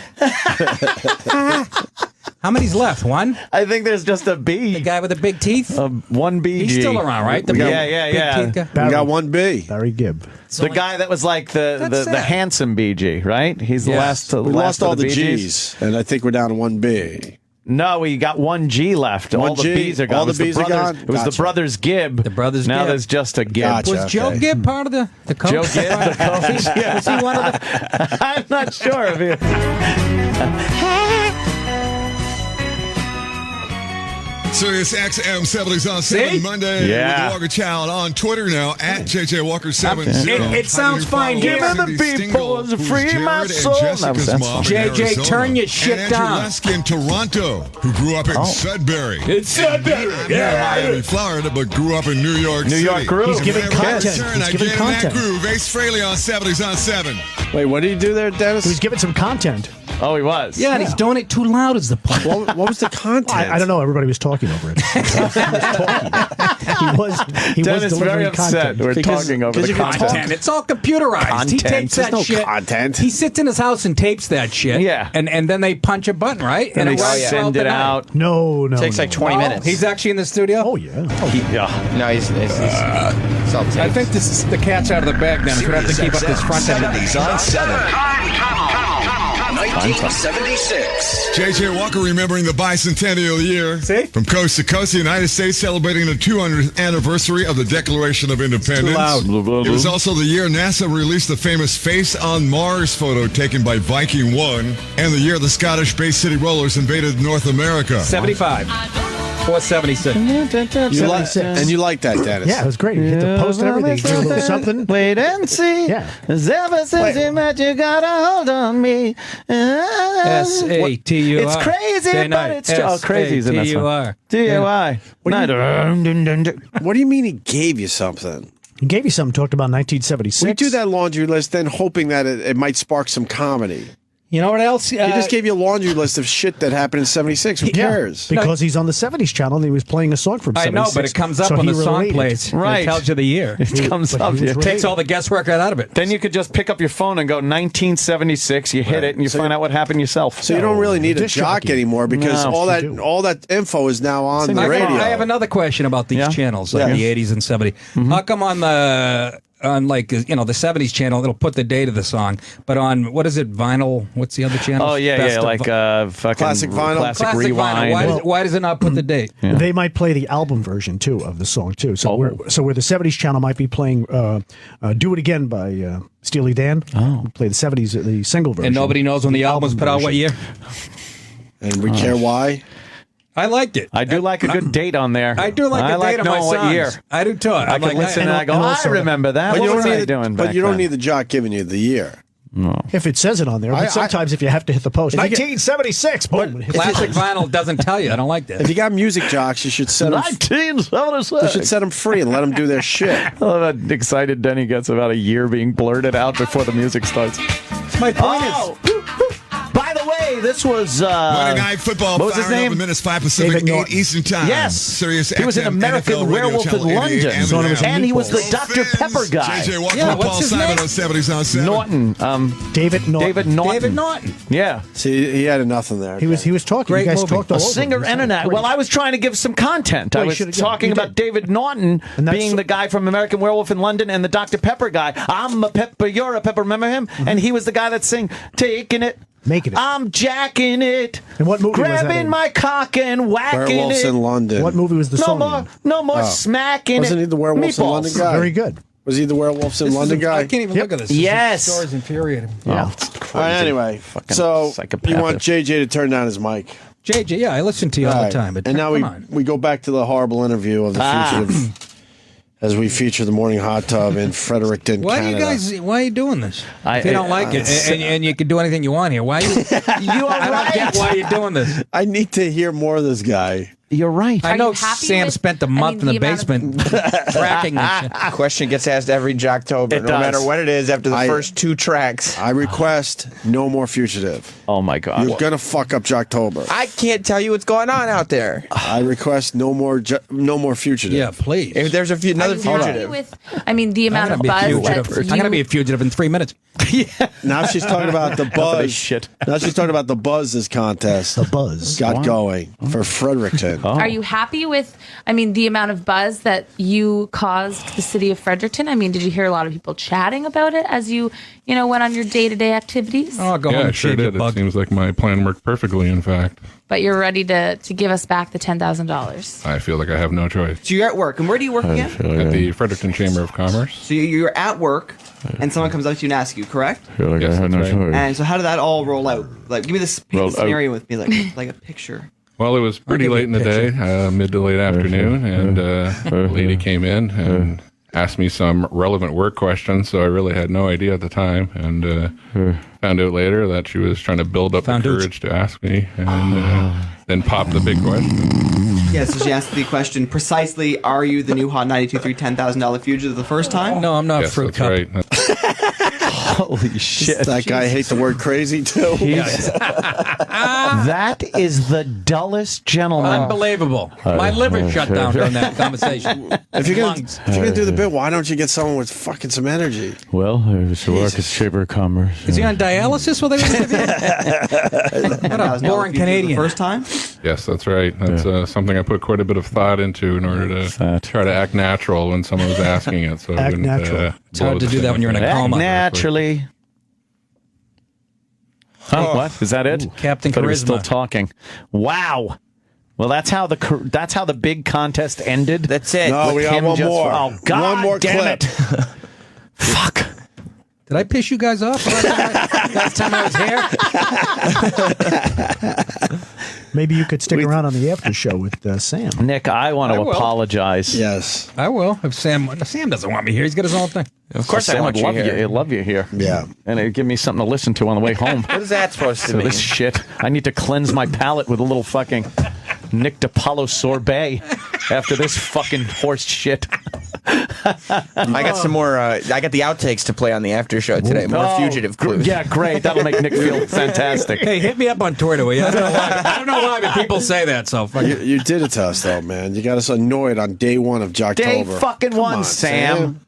Speaker 3: How many's left? One?
Speaker 5: I think there's just a B.
Speaker 3: The guy with the big teeth?
Speaker 5: One B.
Speaker 3: He's still around, right? The
Speaker 5: Yeah.
Speaker 3: big teeth
Speaker 4: We got one B.
Speaker 16: Barry Gibb.
Speaker 5: The guy that was like the handsome BG, right? He's the last.
Speaker 4: We lost all the
Speaker 5: BGs.
Speaker 4: G's, and I think we're down to one B.
Speaker 5: No, we got one G left.
Speaker 4: One
Speaker 5: all the
Speaker 4: G?
Speaker 5: B's are gone.
Speaker 4: All the
Speaker 5: It was
Speaker 4: B's are
Speaker 5: brothers-
Speaker 4: gone?
Speaker 5: It was the
Speaker 4: Gotcha.
Speaker 5: brothers Gibb.
Speaker 3: The brothers
Speaker 5: Now
Speaker 3: Gibb.
Speaker 5: there's just a Gibb.
Speaker 4: Gotcha.
Speaker 3: Was Joe
Speaker 4: Okay.
Speaker 3: Gibb part of the coach?
Speaker 5: Joe Gibb, the coach. Yeah.
Speaker 3: Was he one of the...
Speaker 5: I'm not sure if he.
Speaker 17: Sirius XM 70s on 7
Speaker 3: See?
Speaker 17: Monday
Speaker 5: Yeah.
Speaker 17: with the Walker Child on Twitter now at JJ Walker 70.
Speaker 3: It sounds fine here.
Speaker 5: Give me the people to free my soul.
Speaker 3: JJ, turn your shit
Speaker 17: and Andrew
Speaker 3: down.
Speaker 17: Lesk in Toronto, who grew up in Sudbury.
Speaker 3: It's Sudbury.
Speaker 17: Miami, Florida, but grew up in New York City.
Speaker 5: Groove.
Speaker 16: He's giving
Speaker 17: Whenever I
Speaker 16: content.
Speaker 17: turn,
Speaker 16: He's
Speaker 17: I
Speaker 16: giving
Speaker 17: get in that
Speaker 16: content.
Speaker 17: groove. Ace Frehley on 70s on 7.
Speaker 4: Wait, what did you do there, Dennis?
Speaker 16: He was giving some content.
Speaker 5: Oh, he was.
Speaker 3: Yeah, and he's doing it too loud is the point.
Speaker 4: What was the content?
Speaker 16: I don't know. Everybody was talking over it. He was
Speaker 5: Dennis very
Speaker 16: delivering
Speaker 5: upset.
Speaker 16: content.
Speaker 5: We're talking over the
Speaker 3: Content. It's all computerized. He tapes that
Speaker 4: There's no
Speaker 3: shit.
Speaker 4: content.
Speaker 3: He sits in his house and tapes that shit.
Speaker 5: Yeah.
Speaker 3: And then they punch a button, right?
Speaker 5: And
Speaker 3: it
Speaker 5: they
Speaker 3: runs
Speaker 5: send
Speaker 3: throughout
Speaker 5: it
Speaker 3: the night.
Speaker 5: out.
Speaker 16: No.
Speaker 6: Takes like 20 minutes.
Speaker 3: He's actually in the studio?
Speaker 16: Oh, yeah.
Speaker 5: Yeah.
Speaker 6: No, he's all
Speaker 3: I think this is the cat's out of the bag, Dennis. We're going to have to keep up this front end.
Speaker 1: 70s on 7. 1976.
Speaker 17: JJ Walker remembering the bicentennial year.
Speaker 3: See?
Speaker 17: From coast to coast, the United States celebrating the 200th anniversary of the Declaration of Independence.
Speaker 3: loud.
Speaker 17: It was also the year NASA released the famous Face on Mars photo taken by Viking 1, and the year the Scottish Bay City Rollers invaded North America.
Speaker 3: 75. 476.
Speaker 4: And you like that, Dennis?
Speaker 16: Yeah, it was great. He hit the post and everything. He did a little something.
Speaker 5: Wait and see.
Speaker 16: Yeah.
Speaker 5: Ever since you met, you got a hold on me.
Speaker 3: S-A-T-U-R.
Speaker 5: It's crazy,
Speaker 3: Day
Speaker 5: but
Speaker 3: night.
Speaker 5: it's true. Oh, crazy's in this one.
Speaker 3: S-A-T-U-R.
Speaker 5: D-A-Y.
Speaker 4: What do you mean he gave you something?
Speaker 16: He gave you something, talked about 1976.
Speaker 4: We do that laundry list, then hoping that it might spark some comedy.
Speaker 3: You know what else?
Speaker 4: He just gave you a laundry list of shit that happened in 76. Who cares?
Speaker 16: Because he's on the 70s channel and he was playing a song from 76.
Speaker 3: I know, but it comes up
Speaker 16: so
Speaker 3: when
Speaker 16: he
Speaker 3: the song
Speaker 16: related.
Speaker 3: plays.
Speaker 5: Right.
Speaker 3: It tells you the year.
Speaker 5: It comes up.
Speaker 16: was
Speaker 3: Takes all the guesswork right out of it.
Speaker 5: Then you could just pick up your phone and go 1976. You hit it and you find out what happened yourself.
Speaker 4: So you don't really need a
Speaker 16: disc
Speaker 4: jock
Speaker 16: jockey.
Speaker 4: anymore because
Speaker 5: No.
Speaker 4: all that info is now on the radio.
Speaker 3: I have another question about these channels, like the 80s and 70s. How come on the like the 70s channel it'll put the date of the song, but on what is it, vinyl? What's the other channel?
Speaker 5: Oh yeah, like fucking
Speaker 4: Classic vinyl.
Speaker 5: Classic
Speaker 3: Classic
Speaker 5: Rewind.
Speaker 3: vinyl. Why does it not put the date?
Speaker 16: They might play the album version too of the song too. So where the 70s channel might be playing "Do It Again" by Steely Dan. Play the 70s the single version,
Speaker 3: And nobody knows when the album was put out what year.
Speaker 4: And we care why.
Speaker 3: I liked it.
Speaker 5: I do like a good date on there.
Speaker 3: I do like
Speaker 5: I
Speaker 3: a
Speaker 5: like
Speaker 3: date on my
Speaker 5: knowing what
Speaker 3: songs.
Speaker 5: year.
Speaker 3: I do too.
Speaker 5: I can listen and I go, I remember that.
Speaker 4: But
Speaker 5: What
Speaker 4: you
Speaker 5: was
Speaker 4: don't
Speaker 5: I
Speaker 4: need
Speaker 5: doing
Speaker 4: But
Speaker 5: back
Speaker 4: you don't
Speaker 5: then?
Speaker 4: need the jock giving you the year.
Speaker 16: If it says it on there, but sometimes if you have to hit the post, 1976, boom.
Speaker 3: Classic vinyl doesn't tell you. I don't like that.
Speaker 4: If you got music jocks, you should set them.
Speaker 5: 1976.
Speaker 4: You should set them free and let them do their shit.
Speaker 5: I love how excited Denny gets about a year being blurted out before the music starts.
Speaker 3: My point is.
Speaker 5: By the way, this was
Speaker 17: Monday Night Football.
Speaker 5: What was his name?
Speaker 17: Minutes 5 Pacific, 8 Eastern Time.
Speaker 5: Yes,
Speaker 17: Sirius
Speaker 5: he was an
Speaker 17: XM
Speaker 5: American
Speaker 17: NFL
Speaker 5: Werewolf in
Speaker 17: Radio
Speaker 5: London,
Speaker 17: Channel
Speaker 5: and he was the Dr. Pepper guy.
Speaker 17: JJ, welcome to Paul Simon on 70s on 7.
Speaker 5: Norton,
Speaker 16: David Norton.
Speaker 5: David Norton. Yeah.
Speaker 4: See, he had nothing there.
Speaker 16: He was talking.
Speaker 3: Great
Speaker 16: you guys
Speaker 3: movie.
Speaker 16: talked all
Speaker 5: A
Speaker 16: over
Speaker 5: singer
Speaker 16: him.
Speaker 5: and an actor. Well, I was trying to give some content.
Speaker 16: Well,
Speaker 5: I was talking about David Norton being the guy from American Werewolf in London and the Dr. Pepper guy. I'm a pepper, you're a pepper. Remember him? And he was the guy that sang "Taking It."
Speaker 16: Making it.
Speaker 5: I'm jacking it.
Speaker 16: And what movie was that
Speaker 5: Grabbing
Speaker 16: in?
Speaker 5: my cock and whacking
Speaker 4: Werewolves
Speaker 5: it.
Speaker 4: in London.
Speaker 16: What movie was the song?
Speaker 5: No more smacking
Speaker 4: Wasn't
Speaker 5: it.
Speaker 4: he the Werewolves in London guy?
Speaker 16: Very good.
Speaker 4: Was he the Werewolves in London guy?
Speaker 3: I can't even look at this.
Speaker 5: Yes.
Speaker 3: This story's infuriating.
Speaker 5: Yeah.
Speaker 4: All right, anyway, so you want JJ to turn down his mic.
Speaker 3: JJ, yeah, I listen to you all the time. But
Speaker 4: and now we go back to the horrible interview of the fugitive as we feature the morning hot tub in Fredericton, Canada.
Speaker 3: Why are you doing this? If you don't like it, and you can do anything you want here, why? I don't get why you're doing this.
Speaker 4: I need to hear more of this guy.
Speaker 5: You're right.
Speaker 3: I know Sam spent a month in the basement tracking this shit.
Speaker 6: Question gets asked every Jocktober, no matter what it is, after the first 2 tracks.
Speaker 4: I request no more fugitive.
Speaker 5: Oh, my God.
Speaker 4: You're going to fuck up Jocktober.
Speaker 6: I can't tell you what's going on out there.
Speaker 4: I request no more fugitive.
Speaker 3: Yeah, please.
Speaker 6: If there's another fugitive.
Speaker 12: The amount of buzz that
Speaker 3: I'm going to be a fugitive in 3 minutes.
Speaker 4: Now she's talking about the buzz. Now she's talking about the buzz this contest.
Speaker 16: The buzz
Speaker 4: got going for Fredericton.
Speaker 12: Are you happy with, the amount of buzz that you caused the city of Fredericton? Did you hear a lot of people chatting about it as you went on your day-to-day activities?
Speaker 3: Oh, go home
Speaker 19: Yeah, I
Speaker 3: and
Speaker 19: sure
Speaker 3: shave your
Speaker 19: did. It
Speaker 3: bug.
Speaker 19: seems like my plan worked perfectly, in fact.
Speaker 12: But you're ready to give us back the $10,000.
Speaker 19: I feel like I have no choice.
Speaker 8: So you're at work, and where do you work again?
Speaker 19: At the Fredericton Chamber of Commerce.
Speaker 8: So you're at work, and someone comes up to you and asks you, correct?
Speaker 19: Yes, that's right.
Speaker 8: And so how did that all roll out? Like, give me this scenario with me, like a picture.
Speaker 19: Well, it was pretty late in the day, mid to late afternoon, and a lady came in and asked me some relevant work questions, so I really had no idea at the time, and found out later that she was trying to build up the courage to ask me, and then popped the big question.
Speaker 8: Yeah, so she asked the question precisely, are you the new Hot 92.3 $10,000 fugitive the first time?
Speaker 3: No, I'm not
Speaker 19: Yes,
Speaker 3: fruit
Speaker 19: that's
Speaker 3: cup.
Speaker 19: right.
Speaker 5: Holy shit.
Speaker 4: That guy hates the word crazy, too.
Speaker 5: That is the dullest gentleman.
Speaker 3: Unbelievable. My liver shut down during that conversation.
Speaker 4: If you're gonna do the bit, why don't you get someone with fucking some energy?
Speaker 7: Well, I used to work at Chamber of Commerce.
Speaker 3: Is he on dialysis while they were interviewing? What a boring Canadian.
Speaker 8: The first time?
Speaker 19: Yes, that's right. That's something I put quite a bit of thought into in order to try to act natural when someone was asking it. So
Speaker 16: Act natural.
Speaker 3: It's hard to do that when you're in a coma.
Speaker 5: Naturally. Huh, what? Is that it?
Speaker 3: Captain
Speaker 5: But he was still
Speaker 3: Charisma.
Speaker 5: talking. Wow. Well, that's how the big contest ended.
Speaker 6: That's it.
Speaker 4: No, we got
Speaker 5: Him
Speaker 4: one
Speaker 5: just-
Speaker 4: more.
Speaker 5: Oh, God
Speaker 4: one more
Speaker 5: damn
Speaker 4: clip.
Speaker 5: it. Fuck.
Speaker 3: Did I piss you guys off last time I was here?
Speaker 16: Maybe you could stick around on the after show with Sam.
Speaker 5: Nick, I want to apologize.
Speaker 4: Yes.
Speaker 3: I will. If Sam doesn't want me here, he's got his own thing.
Speaker 6: Of course I
Speaker 5: Sam
Speaker 6: want
Speaker 5: would
Speaker 6: you
Speaker 5: love
Speaker 6: here.
Speaker 5: you. He'd love you here.
Speaker 4: Yeah.
Speaker 5: And it'd give me something to listen to on the way home.
Speaker 6: What is that supposed to
Speaker 5: So
Speaker 6: mean?
Speaker 5: this shit. I need to cleanse my palate with a little fucking Nick DiPaolo sorbet after this fucking horse shit.
Speaker 6: I got some more. I got the outtakes to play on the after show today. More fugitive clues.
Speaker 5: Yeah, great. That'll make Nick feel fantastic.
Speaker 3: Hey, hit me up on Twitter, will you? I don't know why, but people say that. So fuck it.
Speaker 4: You did it to us, though, man. You got us annoyed on day one of Jocktober.
Speaker 5: Day fucking
Speaker 4: Come
Speaker 5: one,
Speaker 4: on,
Speaker 5: Sam.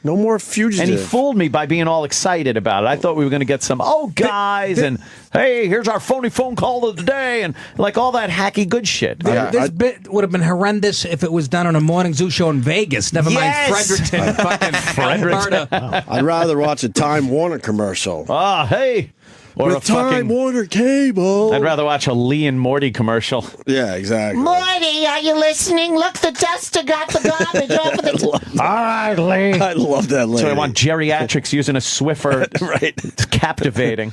Speaker 4: No more fugitive.
Speaker 5: And he fooled me by being all excited about it. I thought we were going to get some, guys, and hey, here's our phony phone call of the day, and like all that hacky good shit.
Speaker 3: This bit would have been horrendous if it was done on a morning zoo show in Vegas. Never mind Fredericton, fucking Alberta.
Speaker 4: I'd rather watch a Time Warner commercial.
Speaker 5: Hey. Or
Speaker 4: With Time Warner Cable.
Speaker 5: I'd rather watch a Lee and Morty commercial.
Speaker 4: Yeah, exactly.
Speaker 20: Morty, are you listening? Look, the duster got the garbage off of the...
Speaker 5: All right, Lee.
Speaker 4: I love that lady.
Speaker 5: So I want geriatrics using a Swiffer.
Speaker 4: Right.
Speaker 5: It's captivating.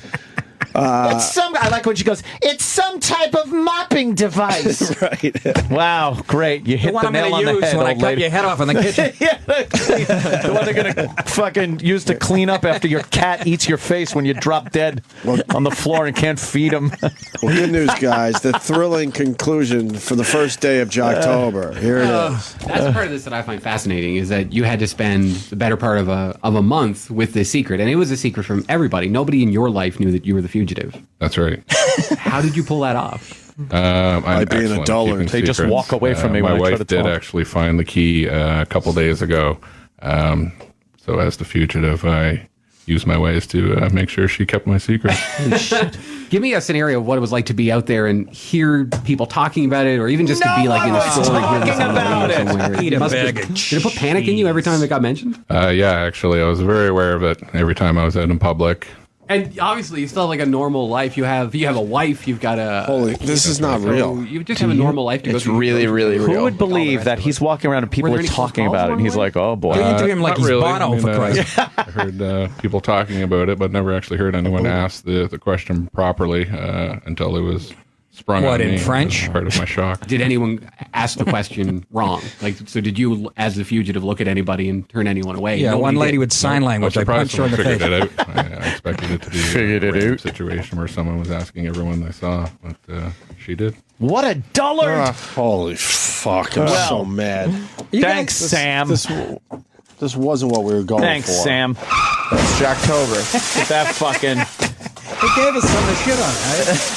Speaker 20: I like when she goes, it's some type of mopping device.
Speaker 4: Right.
Speaker 5: Wow, great. You hit the,
Speaker 3: one I'm
Speaker 5: nail
Speaker 3: gonna
Speaker 5: on the
Speaker 3: use
Speaker 5: head,
Speaker 3: when I
Speaker 5: old
Speaker 3: cut
Speaker 5: lady.
Speaker 3: your head off in the kitchen.
Speaker 5: Yeah, the one they're going to fucking use to clean up after your cat eats your face when you drop dead on the floor and can't feed him.
Speaker 4: Well, good news, guys. The thrilling conclusion for the first day of Jocktober. Here it is.
Speaker 9: That's the part of this that I find fascinating is that you had to spend the better part of a month with this secret, and it was a secret from everybody. Nobody in your life knew that you were the fugitive. fugitive.
Speaker 19: That's right.
Speaker 9: How did you pull that off?
Speaker 19: I'm
Speaker 4: being a
Speaker 19: excellent
Speaker 4: dullard.
Speaker 19: keeping
Speaker 5: They just
Speaker 19: secrets.
Speaker 5: walk away from me
Speaker 19: My
Speaker 5: when I try
Speaker 19: wife
Speaker 5: to
Speaker 19: did
Speaker 5: talk.
Speaker 19: actually find the key a couple days ago. So as the fugitive, I used my ways to make sure she kept my secret.
Speaker 9: Holy shit. Give me a scenario of what it was like to be out there and hear people talking about it, or even just to be like in a story.
Speaker 5: talking about it.
Speaker 3: Eat a
Speaker 9: Did
Speaker 3: bag
Speaker 9: it
Speaker 3: of cheese.
Speaker 9: put panic in you every time it got mentioned?
Speaker 19: Yeah, actually, I was very aware of it every time I was out in public.
Speaker 9: And obviously, you still have like a normal life. You have a wife. You've got a.
Speaker 4: Holy, this is not real.
Speaker 9: You just have a normal life to go
Speaker 6: It's
Speaker 9: through.
Speaker 6: really, really real.
Speaker 5: Who would believe that he's walking around and people
Speaker 9: Were
Speaker 5: are
Speaker 9: there any
Speaker 5: talking
Speaker 9: calls
Speaker 5: about it, and he's
Speaker 9: along
Speaker 5: like, "Oh boy."
Speaker 3: They interview him like
Speaker 19: Not
Speaker 3: he's
Speaker 19: really.
Speaker 3: Bono, for Christ.
Speaker 19: I heard people talking about it, but never actually heard anyone ask the question properly until it was sprung
Speaker 3: What,
Speaker 19: on me.
Speaker 3: in French?
Speaker 19: It was part of my shock.
Speaker 9: Did anyone ask the question wrong? Like, so did you, as the fugitive, look at anybody and turn anyone away?
Speaker 3: Yeah,
Speaker 9: Nobody
Speaker 3: one lady
Speaker 9: did.
Speaker 3: with sign language. I punched her in the
Speaker 19: figured
Speaker 3: face.
Speaker 19: it out. I expected it to be
Speaker 5: Figured
Speaker 19: a
Speaker 5: it
Speaker 19: random
Speaker 5: out.
Speaker 19: situation where someone was asking everyone they saw, but she did.
Speaker 5: What a dullard!
Speaker 4: Holy fuck! I'm
Speaker 5: Well,
Speaker 4: so mad.
Speaker 5: Thanks, Sam.
Speaker 4: This wasn't what we were going
Speaker 5: Thanks,
Speaker 4: for.
Speaker 5: Sam.
Speaker 6: It's Jocktober.
Speaker 5: Get that fucking.
Speaker 3: They gave us some of the shit on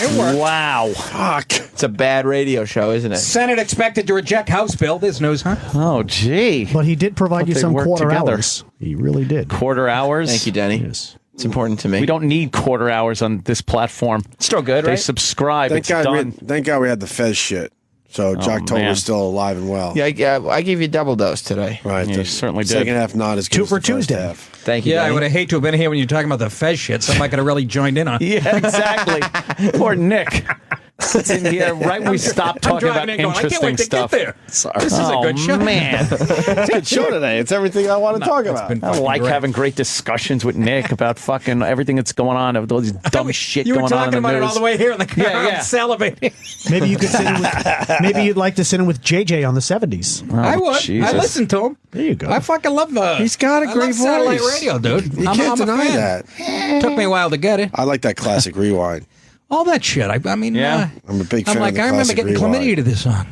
Speaker 3: it. It worked.
Speaker 5: Wow.
Speaker 4: Fuck.
Speaker 6: It's a bad radio show, isn't it?
Speaker 3: Senate expected to reject House bill. There's news, huh?
Speaker 5: Oh, gee.
Speaker 16: But he did provide you
Speaker 5: Thought
Speaker 16: some
Speaker 5: they'd work
Speaker 16: quarter
Speaker 5: together.
Speaker 16: hours. He really did.
Speaker 5: Quarter hours.
Speaker 6: Thank you, Denny.
Speaker 16: Yes.
Speaker 6: It's important to me.
Speaker 5: We don't need quarter hours on this platform.
Speaker 6: Still good,
Speaker 5: They
Speaker 6: right?
Speaker 5: subscribe.
Speaker 4: Thank
Speaker 5: It's
Speaker 4: God,
Speaker 5: done.
Speaker 4: thank God we had the Fez shit. So
Speaker 5: man.
Speaker 4: Jocktober's still alive and well.
Speaker 6: Yeah, I gave you double dose today.
Speaker 4: Right.
Speaker 5: Yeah,
Speaker 4: the
Speaker 5: you certainly did.
Speaker 4: Second half not as good.
Speaker 16: Two
Speaker 4: as
Speaker 16: for
Speaker 4: the first
Speaker 16: Tuesday.
Speaker 4: half.
Speaker 6: Thank you.
Speaker 3: Yeah, I
Speaker 6: Denny.
Speaker 3: would have hated to have been here when you were talking about the Fez shit. Somebody could have really joined in on.
Speaker 5: Yeah, exactly. Poor Nick. It's in here right when we stopped talking about
Speaker 3: I can't
Speaker 5: interesting
Speaker 3: wait to
Speaker 5: stuff.
Speaker 3: get there.
Speaker 4: Sorry.
Speaker 3: This is a good show.
Speaker 5: Man.
Speaker 4: It's a good show today. It's everything I want to talk about.
Speaker 5: I like having great discussions with Nick about fucking everything that's going on, all these dumb shit
Speaker 3: You were
Speaker 5: going on in
Speaker 3: talking
Speaker 5: the
Speaker 3: about
Speaker 5: news.
Speaker 3: it all the way here in the car.
Speaker 5: Yeah, yeah.
Speaker 3: I'm salivating.
Speaker 16: Maybe you could sit in with, maybe you'd like to sit in with JJ on the 70s.
Speaker 3: I would.
Speaker 5: Jesus.
Speaker 3: I listen to him.
Speaker 16: There you go.
Speaker 3: I fucking love the.
Speaker 4: He's got a
Speaker 3: I
Speaker 4: great
Speaker 3: love satellite
Speaker 4: voice.
Speaker 3: radio, dude.
Speaker 4: You
Speaker 3: I'm
Speaker 4: can't
Speaker 3: a
Speaker 4: deny
Speaker 3: fan.
Speaker 4: that.
Speaker 3: Took me a while to get it.
Speaker 4: I like that classic rewind.
Speaker 3: All that shit. I mean,
Speaker 5: Yeah.
Speaker 4: I'm a big fan
Speaker 3: I'm like,
Speaker 4: of the
Speaker 3: I remember
Speaker 4: classic
Speaker 3: getting
Speaker 4: rewind.
Speaker 3: chlamydia to this song.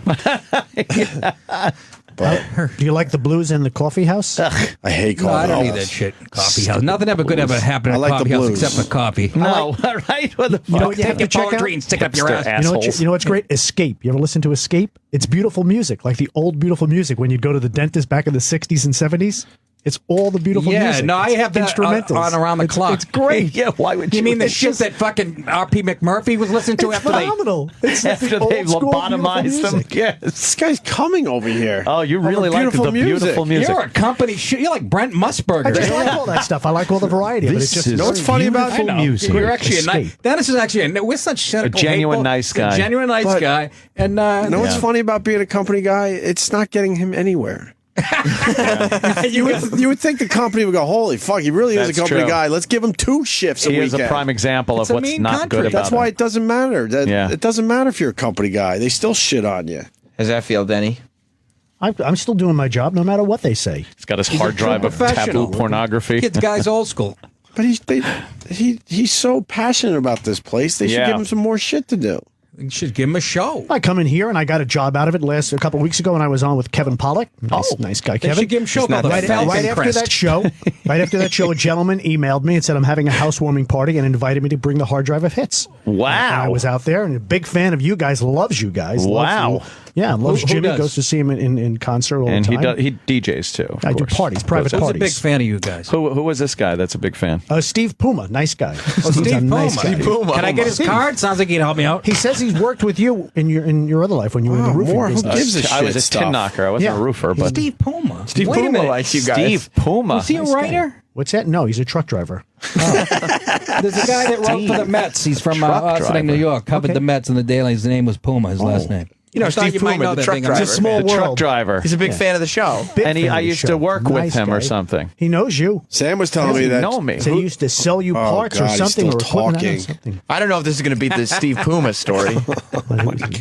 Speaker 4: But
Speaker 16: Do you like the blues in the coffee house?
Speaker 4: I hate
Speaker 3: No, I
Speaker 4: coffee
Speaker 3: don't
Speaker 4: house.
Speaker 3: need that shit. Coffee house. Nothing ever good ever happened
Speaker 4: I
Speaker 3: at
Speaker 4: like the
Speaker 3: coffee house
Speaker 4: blues.
Speaker 3: except for coffee.
Speaker 5: No, right? What the fuck?
Speaker 16: You know what you have
Speaker 3: Take
Speaker 16: to
Speaker 3: your
Speaker 16: check out?
Speaker 3: poetry and stick it up your
Speaker 5: Hipster
Speaker 3: ass.
Speaker 5: assholes.
Speaker 16: You know what's great? Escape. You ever listen to Escape? It's beautiful music, like the old beautiful music when you'd go to the dentist back in the 60s and 70s. It's all the beautiful
Speaker 3: Yeah,
Speaker 16: music.
Speaker 3: no, I
Speaker 16: It's
Speaker 3: have that
Speaker 16: instrumentals.
Speaker 3: on around the clock.
Speaker 16: It's great.
Speaker 5: Yeah, why would you?
Speaker 3: You mean the
Speaker 5: It's
Speaker 3: shit
Speaker 5: just-
Speaker 3: that fucking R.P. McMurphy was listening to
Speaker 16: It's
Speaker 3: after they...
Speaker 16: phenomenal. It's like
Speaker 5: After
Speaker 16: the
Speaker 5: they
Speaker 16: old school
Speaker 5: lobotomized
Speaker 16: beautiful
Speaker 5: them?
Speaker 16: music.
Speaker 5: Yes.
Speaker 4: This guy's coming over here.
Speaker 5: Oh, you
Speaker 4: Over
Speaker 5: really like the beautiful music.
Speaker 3: You're a company shit. You're like Brent Musburger.
Speaker 16: I just like all that stuff. I like all the variety of it. It's
Speaker 5: This
Speaker 16: just
Speaker 5: is
Speaker 4: You know what's funny about
Speaker 16: beautiful
Speaker 3: I know.
Speaker 16: music.
Speaker 3: You're actually a nice.
Speaker 16: Escape.
Speaker 3: Dennis is actually we're such cynical,
Speaker 5: A genuine
Speaker 3: hateful,
Speaker 5: nice guy.
Speaker 3: A genuine nice
Speaker 4: But-
Speaker 3: guy, and
Speaker 4: You know what's
Speaker 5: Yeah.
Speaker 4: funny about being a company guy? It's not getting him anywhere. You would think the company would go, holy fuck, he really is a
Speaker 5: That's
Speaker 4: company
Speaker 5: true.
Speaker 4: guy. Let's give him 2 shifts a
Speaker 5: He
Speaker 4: weekend.
Speaker 5: is a prime example
Speaker 3: It's
Speaker 5: of
Speaker 3: a
Speaker 5: what's
Speaker 3: mean
Speaker 5: not
Speaker 3: country.
Speaker 5: good about
Speaker 4: That's why
Speaker 5: him.
Speaker 4: it doesn't matter.
Speaker 5: Yeah.
Speaker 4: It doesn't matter if you're a company guy. They still shit on you.
Speaker 6: How's that feel, Denny?
Speaker 16: I'm still doing my job no matter what they say.
Speaker 5: He's got his
Speaker 3: He's a
Speaker 5: hard
Speaker 3: true
Speaker 5: drive of
Speaker 3: professional.
Speaker 5: taboo pornography.
Speaker 3: kid's guy's old school.
Speaker 4: But he's so passionate about this place. They should
Speaker 5: Yeah.
Speaker 4: give him some more shit to do.
Speaker 3: You should give him a show.
Speaker 16: I come in here and I got a job out of it a couple weeks ago, and I was on with Kevin Pollak. Nice guy,
Speaker 3: They
Speaker 16: Kevin.
Speaker 3: should give him a show called the
Speaker 16: Right
Speaker 3: Falcon
Speaker 16: after
Speaker 3: Crest.
Speaker 16: that show, a gentleman emailed me and said I'm having a housewarming party and invited me to bring the hard drive of hits.
Speaker 5: Wow.
Speaker 16: And I was out there and a big fan of you guys. Loves you guys.
Speaker 5: Wow.
Speaker 16: Loves
Speaker 3: Who
Speaker 16: Jimmy.
Speaker 3: does?
Speaker 16: Goes to see him in concert all
Speaker 5: And
Speaker 16: the
Speaker 5: he
Speaker 16: time.
Speaker 5: he DJs too. of
Speaker 16: I do
Speaker 5: course.
Speaker 16: parties, private
Speaker 3: Who's a
Speaker 16: parties.
Speaker 3: big fan of you guys?
Speaker 5: Who was this guy that's a big fan?
Speaker 16: Steve Puma, nice guy.
Speaker 3: Oh,
Speaker 16: He's a
Speaker 3: Steve
Speaker 16: nice
Speaker 3: Puma.
Speaker 16: guy.
Speaker 3: Can I get his card? Sounds like he'd help me out.
Speaker 16: He says he's worked with you in your other life when you were in the roofing
Speaker 4: more. Who
Speaker 16: business.
Speaker 4: gives a shit?
Speaker 5: I was a
Speaker 4: stuff.
Speaker 5: tin knocker. I wasn't
Speaker 16: Yeah.
Speaker 5: a roofer, but
Speaker 3: Steve Puma.
Speaker 6: Steve
Speaker 3: Wait a
Speaker 6: Puma
Speaker 3: minute.
Speaker 6: likes you guys.
Speaker 5: Steve Puma.
Speaker 3: Was he a
Speaker 16: Nice guy.
Speaker 3: writer?
Speaker 16: What's that? No, he's a truck driver.
Speaker 3: There's a guy that wrote for the Mets. He's from
Speaker 5: Truck
Speaker 3: Austin, New
Speaker 5: driver.
Speaker 3: York. Covered
Speaker 16: Okay.
Speaker 3: the Mets in the Daily. His name was Puma. His last name.
Speaker 6: You know,
Speaker 3: I thought
Speaker 6: Steve
Speaker 3: you might
Speaker 6: Puma,
Speaker 3: know
Speaker 6: the
Speaker 3: that
Speaker 6: truck
Speaker 3: thing.
Speaker 6: driver.
Speaker 16: It's a small
Speaker 5: the
Speaker 16: world.
Speaker 5: truck driver.
Speaker 6: He's a big fan of the show.
Speaker 16: Big
Speaker 5: And
Speaker 16: fan
Speaker 5: I
Speaker 16: of the
Speaker 5: used
Speaker 16: show.
Speaker 5: to work with
Speaker 16: Nice
Speaker 5: him or
Speaker 16: guy.
Speaker 5: something.
Speaker 16: He knows you.
Speaker 4: Sam was telling me
Speaker 5: Doesn't
Speaker 4: that.
Speaker 5: know me.
Speaker 16: So he used to sell you parts
Speaker 4: God,
Speaker 16: or
Speaker 4: he's
Speaker 16: something
Speaker 4: still
Speaker 16: or equipment. I don't know,
Speaker 4: talking.
Speaker 16: something.
Speaker 6: I don't know if this is going to be the Steve Puma story.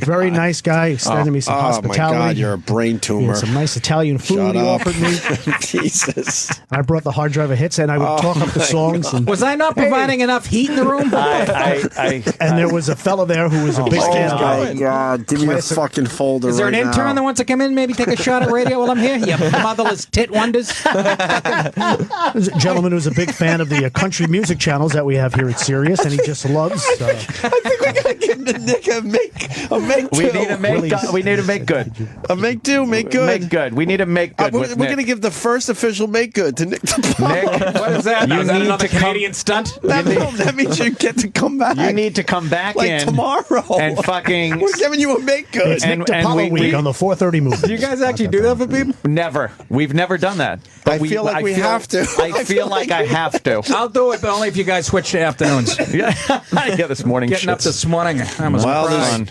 Speaker 16: Very nice guy. Extended me some
Speaker 4: Oh my
Speaker 16: hospitality.
Speaker 4: God, you're a brain
Speaker 16: He
Speaker 4: tumor.
Speaker 16: had some nice Italian food
Speaker 4: Shut
Speaker 16: he
Speaker 4: up.
Speaker 16: offered me.
Speaker 4: Jesus.
Speaker 16: I brought the hard drive of hits and I would talk up the songs. And,
Speaker 3: Was I not providing enough heat in the room?
Speaker 5: I
Speaker 16: and there was a fellow there who was a big fan of
Speaker 4: Oh my God. Give me a
Speaker 16: classic
Speaker 4: fucking folder.
Speaker 3: Is there an
Speaker 4: right
Speaker 3: intern
Speaker 4: now.
Speaker 3: that wants to come in, maybe take a shot at radio while I'm here? You motherless tit wonders.
Speaker 16: There's a gentleman who's a big fan of the country music channels that we have here at Sirius, and he just loves.
Speaker 6: I think we gotta give Nick a make
Speaker 5: We
Speaker 6: two.
Speaker 5: need a make good.
Speaker 4: A make two, make good.
Speaker 5: Make good. We need a make good.
Speaker 4: We're going to give the first official make good to Nick.
Speaker 5: Nick,
Speaker 3: what is that? Is that another Canadian stunt?
Speaker 4: That means you get to come back.
Speaker 5: You need to come back
Speaker 4: like
Speaker 5: in
Speaker 4: tomorrow
Speaker 5: and fucking.
Speaker 4: We're giving you a make good.
Speaker 16: It's Nick DiPaolo week on the 4:30 movie.
Speaker 3: Do you guys actually do that for people?
Speaker 5: Never. We've never done that.
Speaker 4: I feel like we have to.
Speaker 5: I feel like I have to.
Speaker 3: I'll do it, but only if you guys switch to afternoons.
Speaker 5: Yeah, this morning.
Speaker 3: Getting up this morning. I'm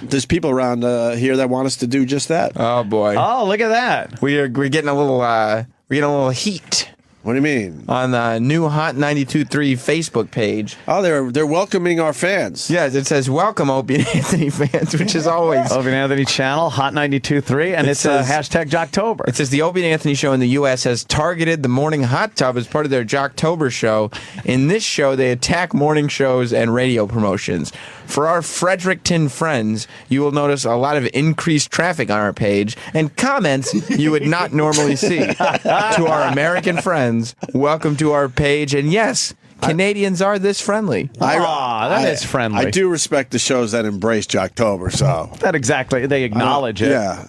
Speaker 4: there's people around here that want us to do just that.
Speaker 6: Oh boy!
Speaker 5: Oh, look at that.
Speaker 6: We're getting a little heat.
Speaker 4: What do you mean?
Speaker 6: On the new Hot 92.3 Facebook page.
Speaker 4: Oh, they're welcoming our fans.
Speaker 6: Yes, it says welcome Opie and Anthony fans, which is always
Speaker 5: Opie and Anthony channel, Hot 92.3, and it says hashtag Jocktober.
Speaker 6: It says the Opie and Anthony show in the U.S. has targeted the morning hot tub as part of their Jocktober show. In this show, they attack morning shows and radio promotions. For our Fredericton friends, you will notice a lot of increased traffic on our page and comments you would not normally see. To our American friends, welcome to our page. And yes, Canadians are this friendly.
Speaker 5: That is friendly.
Speaker 4: I do respect the shows that embrace Jocktober, so.
Speaker 5: That exactly. They acknowledge it.
Speaker 4: Yeah.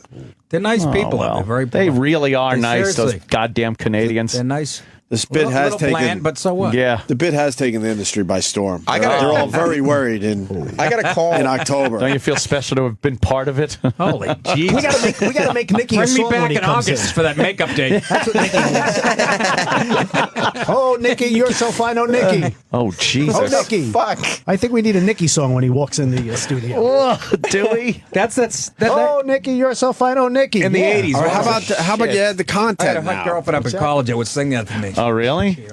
Speaker 3: They're nice people.
Speaker 5: Well,
Speaker 3: They're very
Speaker 5: they really are nice,
Speaker 3: seriously.
Speaker 5: those goddamn Canadians.
Speaker 3: They're nice.
Speaker 4: This bit has taken,
Speaker 3: bland, but so what?
Speaker 5: Yeah,
Speaker 4: the bit has taken the industry by storm.
Speaker 6: They're
Speaker 4: all very worried I got a call in October.
Speaker 5: Don't you feel special to have been part of it?
Speaker 3: Holy jeez.
Speaker 16: We gotta make Nicky a
Speaker 3: Bring
Speaker 16: song
Speaker 3: me back
Speaker 16: when he
Speaker 3: in
Speaker 16: comes
Speaker 3: August
Speaker 16: in.
Speaker 3: for that makeup day.
Speaker 16: That's what Nicky needs. Oh, Nicky, you're so fine. Oh, Nicky.
Speaker 5: Oh, Jesus.
Speaker 16: Oh, Nicky.
Speaker 6: Fuck.
Speaker 16: I think we need a Nicky song when he walks in the studio.
Speaker 5: Oh, do we?
Speaker 16: Oh, Nicky, you're so fine. Oh, Nicky.
Speaker 3: In the 80s.
Speaker 4: Right, how about you add the
Speaker 3: I had
Speaker 4: content
Speaker 3: a hot
Speaker 4: now?
Speaker 3: girlfriend up in college that would sing that for me.
Speaker 5: Oh, really?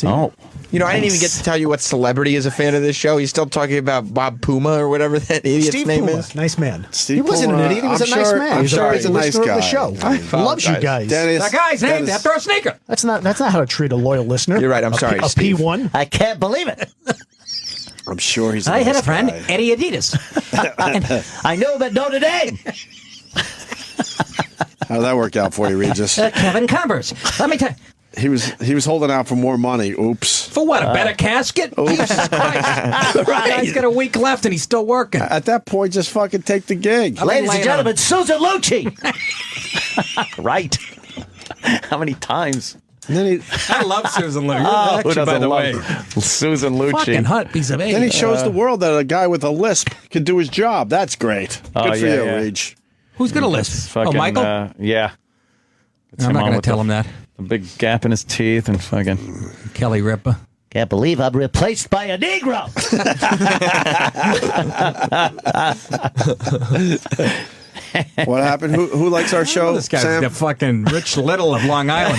Speaker 5: Oh.
Speaker 6: You know, I didn't even get to tell you what celebrity is a fan of this show. He's still talking about Bob Puma or whatever that idiot's
Speaker 16: Steve
Speaker 6: name
Speaker 16: Puma.
Speaker 6: is.
Speaker 16: Nice man.
Speaker 4: Steve
Speaker 16: He wasn't
Speaker 4: Puma,
Speaker 16: an idiot. He was
Speaker 4: I'm
Speaker 16: a nice
Speaker 4: sure-
Speaker 16: man.
Speaker 4: I'm sure he's a nice
Speaker 16: listener
Speaker 4: guy.
Speaker 16: of the show.
Speaker 6: I
Speaker 16: Loves you guys.
Speaker 4: Dennis,
Speaker 3: That guy's named after a sneaker.
Speaker 16: That's not how to treat a loyal listener.
Speaker 6: You're right, I'm sorry,
Speaker 16: A
Speaker 6: Steve.
Speaker 16: P1.
Speaker 8: I can't believe it.
Speaker 4: I'm sure he's a
Speaker 8: I had
Speaker 4: nice
Speaker 8: a friend,
Speaker 4: guy.
Speaker 8: Eddie Adidas. And I know that Notre Dame.
Speaker 4: How did that work out for you, Regis?
Speaker 8: Kevin Converse. Let me tell you.
Speaker 4: He was holding out for more money. Oops.
Speaker 3: For what? A better casket? Jesus Christ. The guy's got a week left and he's still working.
Speaker 4: At that point, just fucking take the gig.
Speaker 8: Ladies and gentlemen, Susan Lucci.
Speaker 5: Right. How many times?
Speaker 4: And then
Speaker 3: I love Susan Lucci.
Speaker 5: Oh, who
Speaker 3: Actually, by
Speaker 5: doesn't
Speaker 3: the
Speaker 5: love
Speaker 3: way.
Speaker 5: Susan Lucci?
Speaker 3: Fucking hot piece of
Speaker 4: he shows the world that a guy with a lisp can do his job. That's great. Good for you, Reg.
Speaker 3: Who's going to list?
Speaker 5: Fucking,
Speaker 3: Michael?
Speaker 5: Yeah.
Speaker 3: I'm not going to tell him that.
Speaker 5: A big gap in his teeth and fucking
Speaker 3: Kelly Ripa.
Speaker 8: Can't believe I'm replaced by a Negro.
Speaker 4: What happened? Who likes our show?
Speaker 3: This guy's
Speaker 4: Sam?
Speaker 3: the fucking Rich Little of Long Island.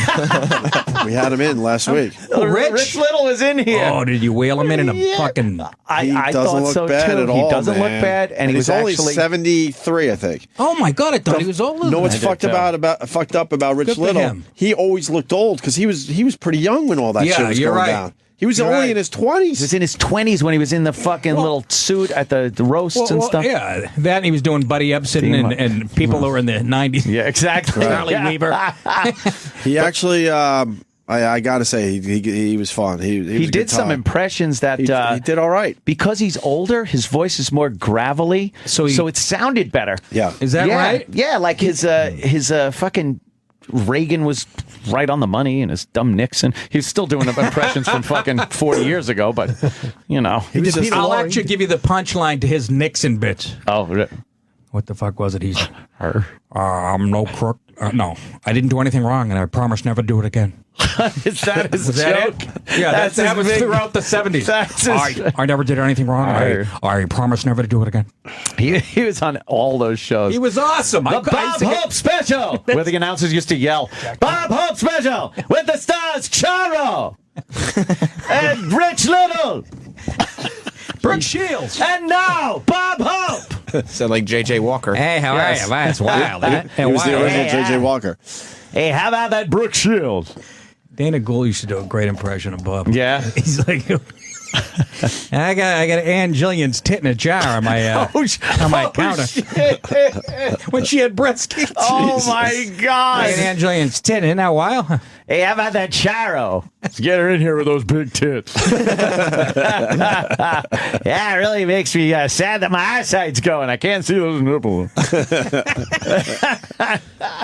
Speaker 4: We had him in last week.
Speaker 3: Oh,
Speaker 5: Rich Little is in here.
Speaker 3: Oh, did you wheel him in a fucking...
Speaker 4: He
Speaker 5: I
Speaker 4: doesn't
Speaker 5: thought
Speaker 4: look
Speaker 5: so
Speaker 4: bad
Speaker 5: too.
Speaker 4: at all.
Speaker 5: He doesn't look
Speaker 4: man.
Speaker 5: bad, and he
Speaker 4: he's
Speaker 5: was
Speaker 4: only
Speaker 5: actually
Speaker 4: 73, I think.
Speaker 3: Oh my God! I thought he was older.
Speaker 4: No, what's
Speaker 3: than that.
Speaker 4: fucked up about Rich
Speaker 3: Good for
Speaker 4: Little?
Speaker 3: him.
Speaker 4: He always looked old because he was pretty young when all that shit was
Speaker 3: you're
Speaker 4: going
Speaker 3: right.
Speaker 4: down. He was
Speaker 3: You're
Speaker 4: only
Speaker 3: right.
Speaker 4: in his 20s.
Speaker 5: He was in his 20s when he was in the fucking little suit at the roasts and stuff.
Speaker 3: Yeah, that and he was doing Buddy Epson and people who were in the 90s.
Speaker 5: Yeah, exactly.
Speaker 3: Charlie Weaver.
Speaker 4: He actually, I got to say, he was fun. He was a
Speaker 5: He
Speaker 4: good
Speaker 5: did some
Speaker 4: time.
Speaker 5: impressions that
Speaker 4: He did all right.
Speaker 5: because he's older, his voice is more gravelly, so it sounded better.
Speaker 4: Yeah.
Speaker 3: Is that right?
Speaker 5: Yeah, like his fucking Reagan was right on the money, and his dumb Nixon. He's still doing the impressions from fucking 40 years ago, but you know,
Speaker 3: I'll actually give you the punchline to his Nixon bit.
Speaker 5: Oh,
Speaker 3: what the fuck was it? He's I'm no crook. No, I didn't do anything wrong, and I promise never to do it again.
Speaker 5: Is that his
Speaker 3: Was
Speaker 5: joke?
Speaker 3: that it? Yeah, that was throughout the 70s.
Speaker 5: That's his,
Speaker 3: I never did anything wrong. I promise never to do it again.
Speaker 5: he was on all those shows.
Speaker 3: He was awesome.
Speaker 5: The Bob Hope Special, where the announcers used to yell, "Bob Hope Special with the stars Charo and Rich Little,
Speaker 3: Brooke Shields,
Speaker 5: and now Bob Hope."
Speaker 6: Sound like J.J. Walker.
Speaker 3: Hey, how are you? That's wild.
Speaker 4: He was the original J.J. Walker.
Speaker 5: Hey, how about that Brooke Shields?
Speaker 3: Dana Gould used to do a great impression of Bob.
Speaker 5: Yeah.
Speaker 3: He's like, I got Ann Jillian's tit in a jar on my on my counter when she had breast cancer.
Speaker 5: Oh my God!
Speaker 3: Ann Jillian's tit in a while.
Speaker 5: Hey, how about that Charo?
Speaker 7: Let's get her in here with those big tits.
Speaker 5: Yeah, it really makes me sad that my eyesight's going. I can't see those nipples.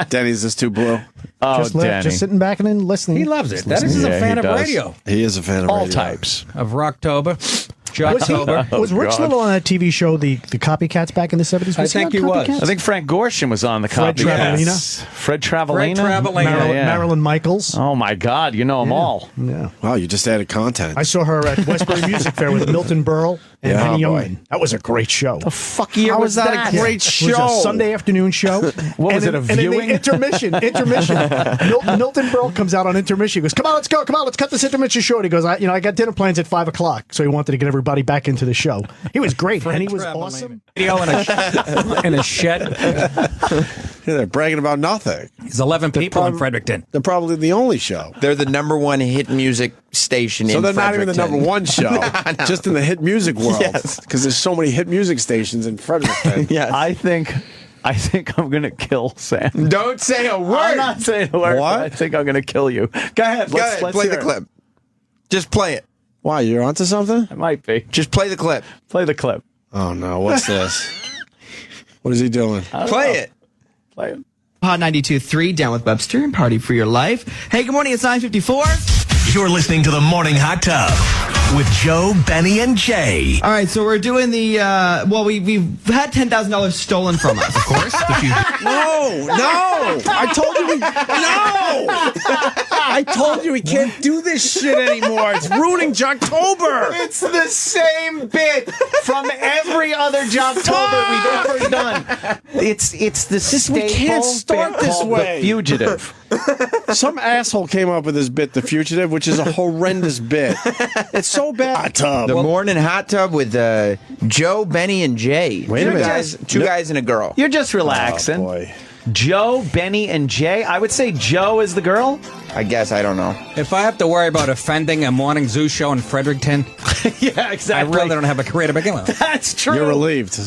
Speaker 4: Denny's is too blue.
Speaker 5: Oh, Danny.
Speaker 16: Just sitting back and then listening.
Speaker 3: He loves it. Dennis is a fan of radio.
Speaker 4: He is a fan of
Speaker 5: all
Speaker 4: radio.
Speaker 5: types
Speaker 3: of Jocktober. Jocktober.
Speaker 16: Was Rich Little on that TV show, the Copycats, back in the 70s?
Speaker 3: I think he was.
Speaker 5: I think Frank Gorshin was on the
Speaker 16: Fred
Speaker 5: copy.
Speaker 16: Travelina.
Speaker 5: Fred Travelina.
Speaker 16: Marilyn Michaels.
Speaker 5: Oh, my God. You know them all.
Speaker 16: Yeah.
Speaker 4: Wow, you just added content.
Speaker 16: I saw her at Westbury Music Fair with Milton Berle and Henny Youngman. That was a great show.
Speaker 5: The fuck year
Speaker 4: How was that a great show?
Speaker 16: It was a Sunday afternoon show.
Speaker 5: What was it, a viewing?
Speaker 16: Intermission. Milton Berle comes out on intermission. He goes, come on, let's go. Come on, let's cut this intermission short. He goes, I got dinner plans at 5 o'clock. So he wanted to get everybody back into the show. He was great. And he was awesome.
Speaker 3: Radio in a shed.
Speaker 4: Yeah, they're bragging about nothing.
Speaker 3: There's 11 people in Fredericton.
Speaker 4: They're probably the only show.
Speaker 6: They're the #1 hit music station in
Speaker 4: So they're not even the
Speaker 6: Fredericton.
Speaker 4: #1 show,
Speaker 6: No.
Speaker 4: just in the hit music world.
Speaker 6: Yes.
Speaker 4: Because there's so many hit music stations in Fredericton.
Speaker 6: Yes.
Speaker 5: I think I'm going to kill Sam.
Speaker 6: Don't say a word.
Speaker 5: I'm not saying a word.
Speaker 4: What?
Speaker 5: But I think I'm going to kill you. Go ahead. Let's
Speaker 6: play
Speaker 5: hear
Speaker 6: the
Speaker 5: it.
Speaker 6: clip. Just play it.
Speaker 4: Why, you're onto something?
Speaker 5: It might be.
Speaker 6: Just play the clip.
Speaker 5: Play the clip.
Speaker 4: Oh, no. What's this? What is he doing?
Speaker 6: Play it.
Speaker 5: Play it.
Speaker 8: Hot 92.3, down with Webster and Party for Your Life. Hey, good morning. It's 9:54.
Speaker 1: You're listening to the Morning Hot Tub with Joe, Benny, and Jay.
Speaker 8: All right, so we're doing the, we've had $10,000 stolen from us, of course.
Speaker 4: No! I told you I told you we can't do this shit anymore. It's ruining Jocktober.
Speaker 5: It's the same bit from every other Jocktober we've ever done. It's the staple
Speaker 4: we can't start
Speaker 5: bit
Speaker 4: this
Speaker 5: called
Speaker 4: way.
Speaker 5: The Fugitive.
Speaker 4: Some asshole came up with this bit, The Fugitive, which is a horrendous bit. It's so bad. Hot tub.
Speaker 6: The morning hot tub with Joe, Benny, and Jay.
Speaker 4: Wait a minute.
Speaker 6: Two guys and a girl.
Speaker 5: You're just relaxing.
Speaker 4: Oh, boy.
Speaker 5: Joe, Benny, and Jay. I would say Joe is the girl.
Speaker 6: I guess. I don't know.
Speaker 3: If I have to worry about offending a morning zoo show in Fredericton,
Speaker 5: Yeah, exactly.
Speaker 3: I really don't have a career to begin with.
Speaker 5: That's true.
Speaker 4: You're relieved.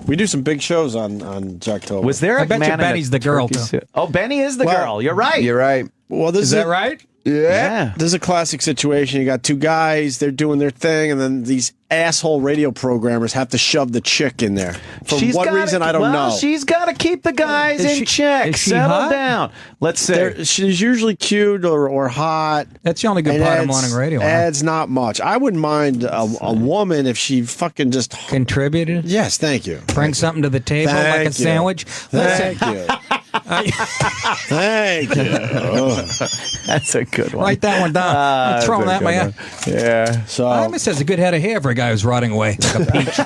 Speaker 4: We do some big shows on Jocktober.
Speaker 5: Was there
Speaker 3: I
Speaker 5: a
Speaker 3: bet you
Speaker 5: man in
Speaker 3: Benny's
Speaker 5: a
Speaker 3: the girl,
Speaker 5: turkey
Speaker 3: too.
Speaker 5: suit? Oh, Benny is the girl. You're right.
Speaker 6: You're right.
Speaker 4: Well, this
Speaker 3: Is that right?
Speaker 4: Yeah. This is a classic situation. You got two guys, they're doing their thing, and then these asshole radio programmers have to shove the chick in there. For what reason, I don't know.
Speaker 5: She's got to keep the guys in check.
Speaker 3: is she
Speaker 5: Settle
Speaker 3: hot?
Speaker 5: down. Let's say.
Speaker 4: She's usually cute or hot.
Speaker 3: That's the only good
Speaker 4: and
Speaker 3: part of morning radio. huh?
Speaker 4: Adds not much. I wouldn't mind a woman if she fucking just
Speaker 3: Contributed?
Speaker 4: Yes, thank you.
Speaker 3: Bring something to the table like a
Speaker 4: Thank you.
Speaker 3: sandwich?
Speaker 4: Thank you. Thank you.
Speaker 5: That's a good one.
Speaker 3: Write that one down. I'm throwing that in my eye.
Speaker 5: Yeah.
Speaker 4: So
Speaker 3: Imus has a good head of hair for a guy who's rotting away like a peach.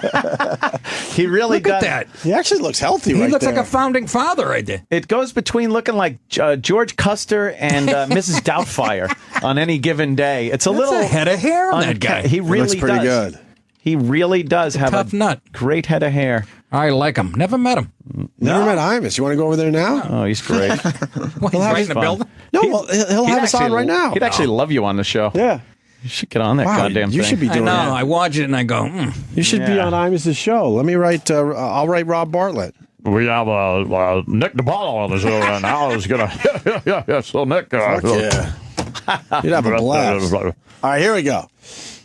Speaker 5: He really
Speaker 3: Look at
Speaker 5: does.
Speaker 3: that.
Speaker 4: he actually looks healthy
Speaker 3: He
Speaker 4: right
Speaker 3: looks
Speaker 4: there.
Speaker 3: like a founding father right there.
Speaker 5: It goes between looking like George Custer and Mrs. Doubtfire on any given day. It's a
Speaker 3: That's
Speaker 5: little
Speaker 3: a head of hair on that guy.
Speaker 5: He really
Speaker 4: looks pretty
Speaker 5: does.
Speaker 4: good.
Speaker 5: He really does have
Speaker 3: tough
Speaker 5: a
Speaker 3: nut.
Speaker 5: great head of hair.
Speaker 3: I like him. Never met him.
Speaker 4: Never met Imus. You want to go over there now?
Speaker 5: Oh, he's great.
Speaker 3: Well, he's right in the
Speaker 5: fun.
Speaker 3: building.
Speaker 4: No, well, he'll have us on right now.
Speaker 5: He'd actually love you on the show.
Speaker 4: Yeah.
Speaker 5: You should get on that goddamn thing.
Speaker 4: You should be
Speaker 3: I
Speaker 4: doing
Speaker 3: know.
Speaker 4: that.
Speaker 3: I watch it and I go,
Speaker 4: You should be on Imus' show. Let me write. I'll write Rob Bartlett.
Speaker 7: We have Nick DeBallo on the show right now. Is gonna yeah. So Nick,
Speaker 4: Fuck yeah. You'd have a blast. All right, here we go.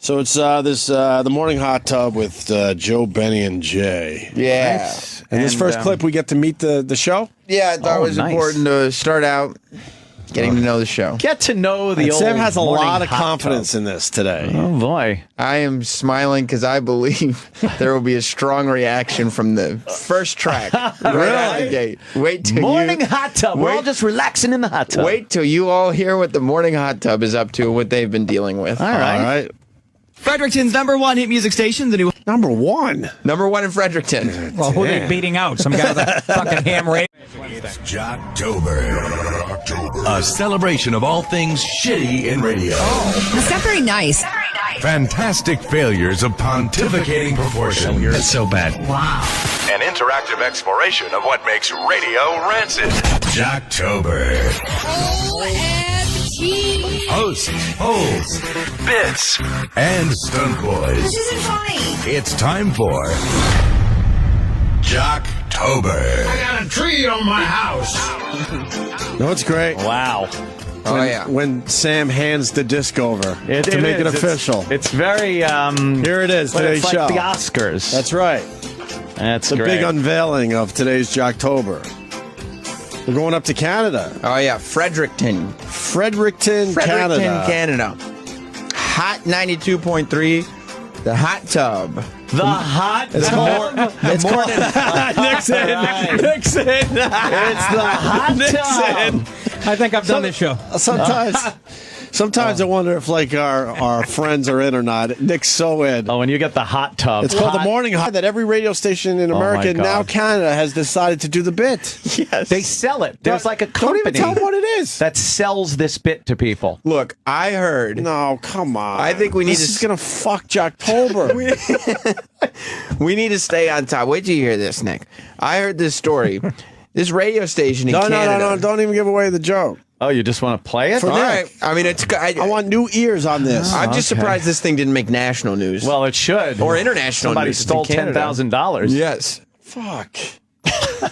Speaker 4: So it's the morning hot tub with Joe, Benny, and Jay.
Speaker 6: Yeah.
Speaker 4: And this first clip, we get to meet the show.
Speaker 6: Yeah, I thought it was important to start out getting to know the show.
Speaker 5: Get to know the old
Speaker 4: Sam has a
Speaker 5: morning
Speaker 4: lot of
Speaker 5: hot
Speaker 4: confidence
Speaker 5: tub.
Speaker 4: in this today.
Speaker 5: Oh, boy.
Speaker 6: I am smiling because I believe there will be a strong reaction from the first track. Right out the gate. Wait till
Speaker 5: Morning hot tub. We're all just relaxing in the hot tub.
Speaker 6: Wait till you all hear what the morning hot tub is up to and what they've been dealing with.
Speaker 5: All right.
Speaker 4: All right.
Speaker 8: Fredericton's #1 hit music station, the new
Speaker 4: Number one
Speaker 6: in Fredericton.
Speaker 3: well, who are they beating out? Some guy with a fucking ham radio.
Speaker 1: It's Jocktober. A celebration of all things shitty in radio.
Speaker 2: That's not very nice.
Speaker 1: Fantastic failures of pontificating proportion.
Speaker 3: That's so bad.
Speaker 2: Wow.
Speaker 1: An interactive exploration of what makes radio rancid. Jocktober.
Speaker 20: OMG.
Speaker 21: hosts, polls, bits, and stunt boys.
Speaker 2: This isn't funny.
Speaker 21: It's time for Jocktober.
Speaker 22: I got a tree on my house.
Speaker 4: No, it's great.
Speaker 5: Wow.
Speaker 4: When Sam hands the disc over to make it official.
Speaker 5: It's very.
Speaker 4: Here it is, today's
Speaker 5: it's
Speaker 4: show.
Speaker 5: like the Oscars.
Speaker 4: That's right.
Speaker 5: That's
Speaker 4: the
Speaker 5: great.
Speaker 4: big unveiling of today's Jocktober. We're going up to Canada.
Speaker 6: Oh, yeah. Fredericton, Canada. Hot 92.3. The hot tub.
Speaker 5: The hot
Speaker 4: It's
Speaker 5: tub.
Speaker 4: It's called Nixon.
Speaker 5: It's the hot tub.
Speaker 3: I think I've done this show.
Speaker 4: Sometimes I wonder if like our friends are in or not. Nick's so in.
Speaker 5: Oh, when you get the hot tub.
Speaker 4: It's called the morning hot that every radio station in America, now Canada, has decided to do the bit.
Speaker 5: Yes. They sell it. There's like a company.
Speaker 4: Don't even tell them what it is.
Speaker 5: That sells this bit to people.
Speaker 6: Look, I heard.
Speaker 4: No, come on.
Speaker 6: I think we need
Speaker 4: This is going to fuck Jocktober.
Speaker 6: We need to stay on top. Wait till you hear this, Nick. I heard this story. This radio station in Canada.
Speaker 4: No. Don't even give away the joke.
Speaker 5: Oh, you just want to play it?
Speaker 4: For
Speaker 6: All
Speaker 4: Nick.
Speaker 6: right. I mean, I
Speaker 4: want new ears on this.
Speaker 6: I'm just surprised this thing didn't make national news.
Speaker 5: Well, it should.
Speaker 6: Or international
Speaker 5: Somebody
Speaker 6: news.
Speaker 5: stole $10,000.
Speaker 6: Yes.
Speaker 4: Fuck.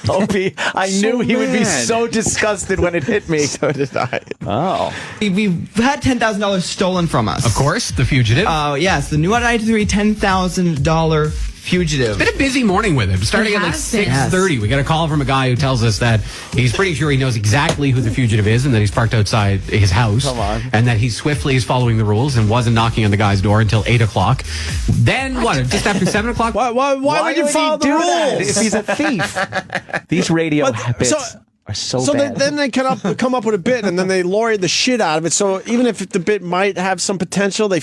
Speaker 5: Opie, I knew he would be so disgusted when it hit me.
Speaker 6: So did I.
Speaker 5: Oh.
Speaker 8: We've had $10,000 stolen from us.
Speaker 9: Of course, the fugitive.
Speaker 8: Oh, yes. The new Hot 93 $10,000 fugitive.
Speaker 9: It's been a busy morning with him. Starting at like 6:30, we got a call from a guy who tells us that he's pretty sure he knows exactly who the fugitive is and that he's parked outside his house.
Speaker 5: Come on.
Speaker 9: And that he swiftly is following the rules and wasn't knocking on the guy's door until 8 o'clock. Then, just after 7 o'clock?
Speaker 4: Why would you follow the rules?
Speaker 5: If he's a thief. These radio habits are so bad.
Speaker 4: Then they come up with a bit, and then they lawyer the shit out of it. So even if the bit might have some potential, they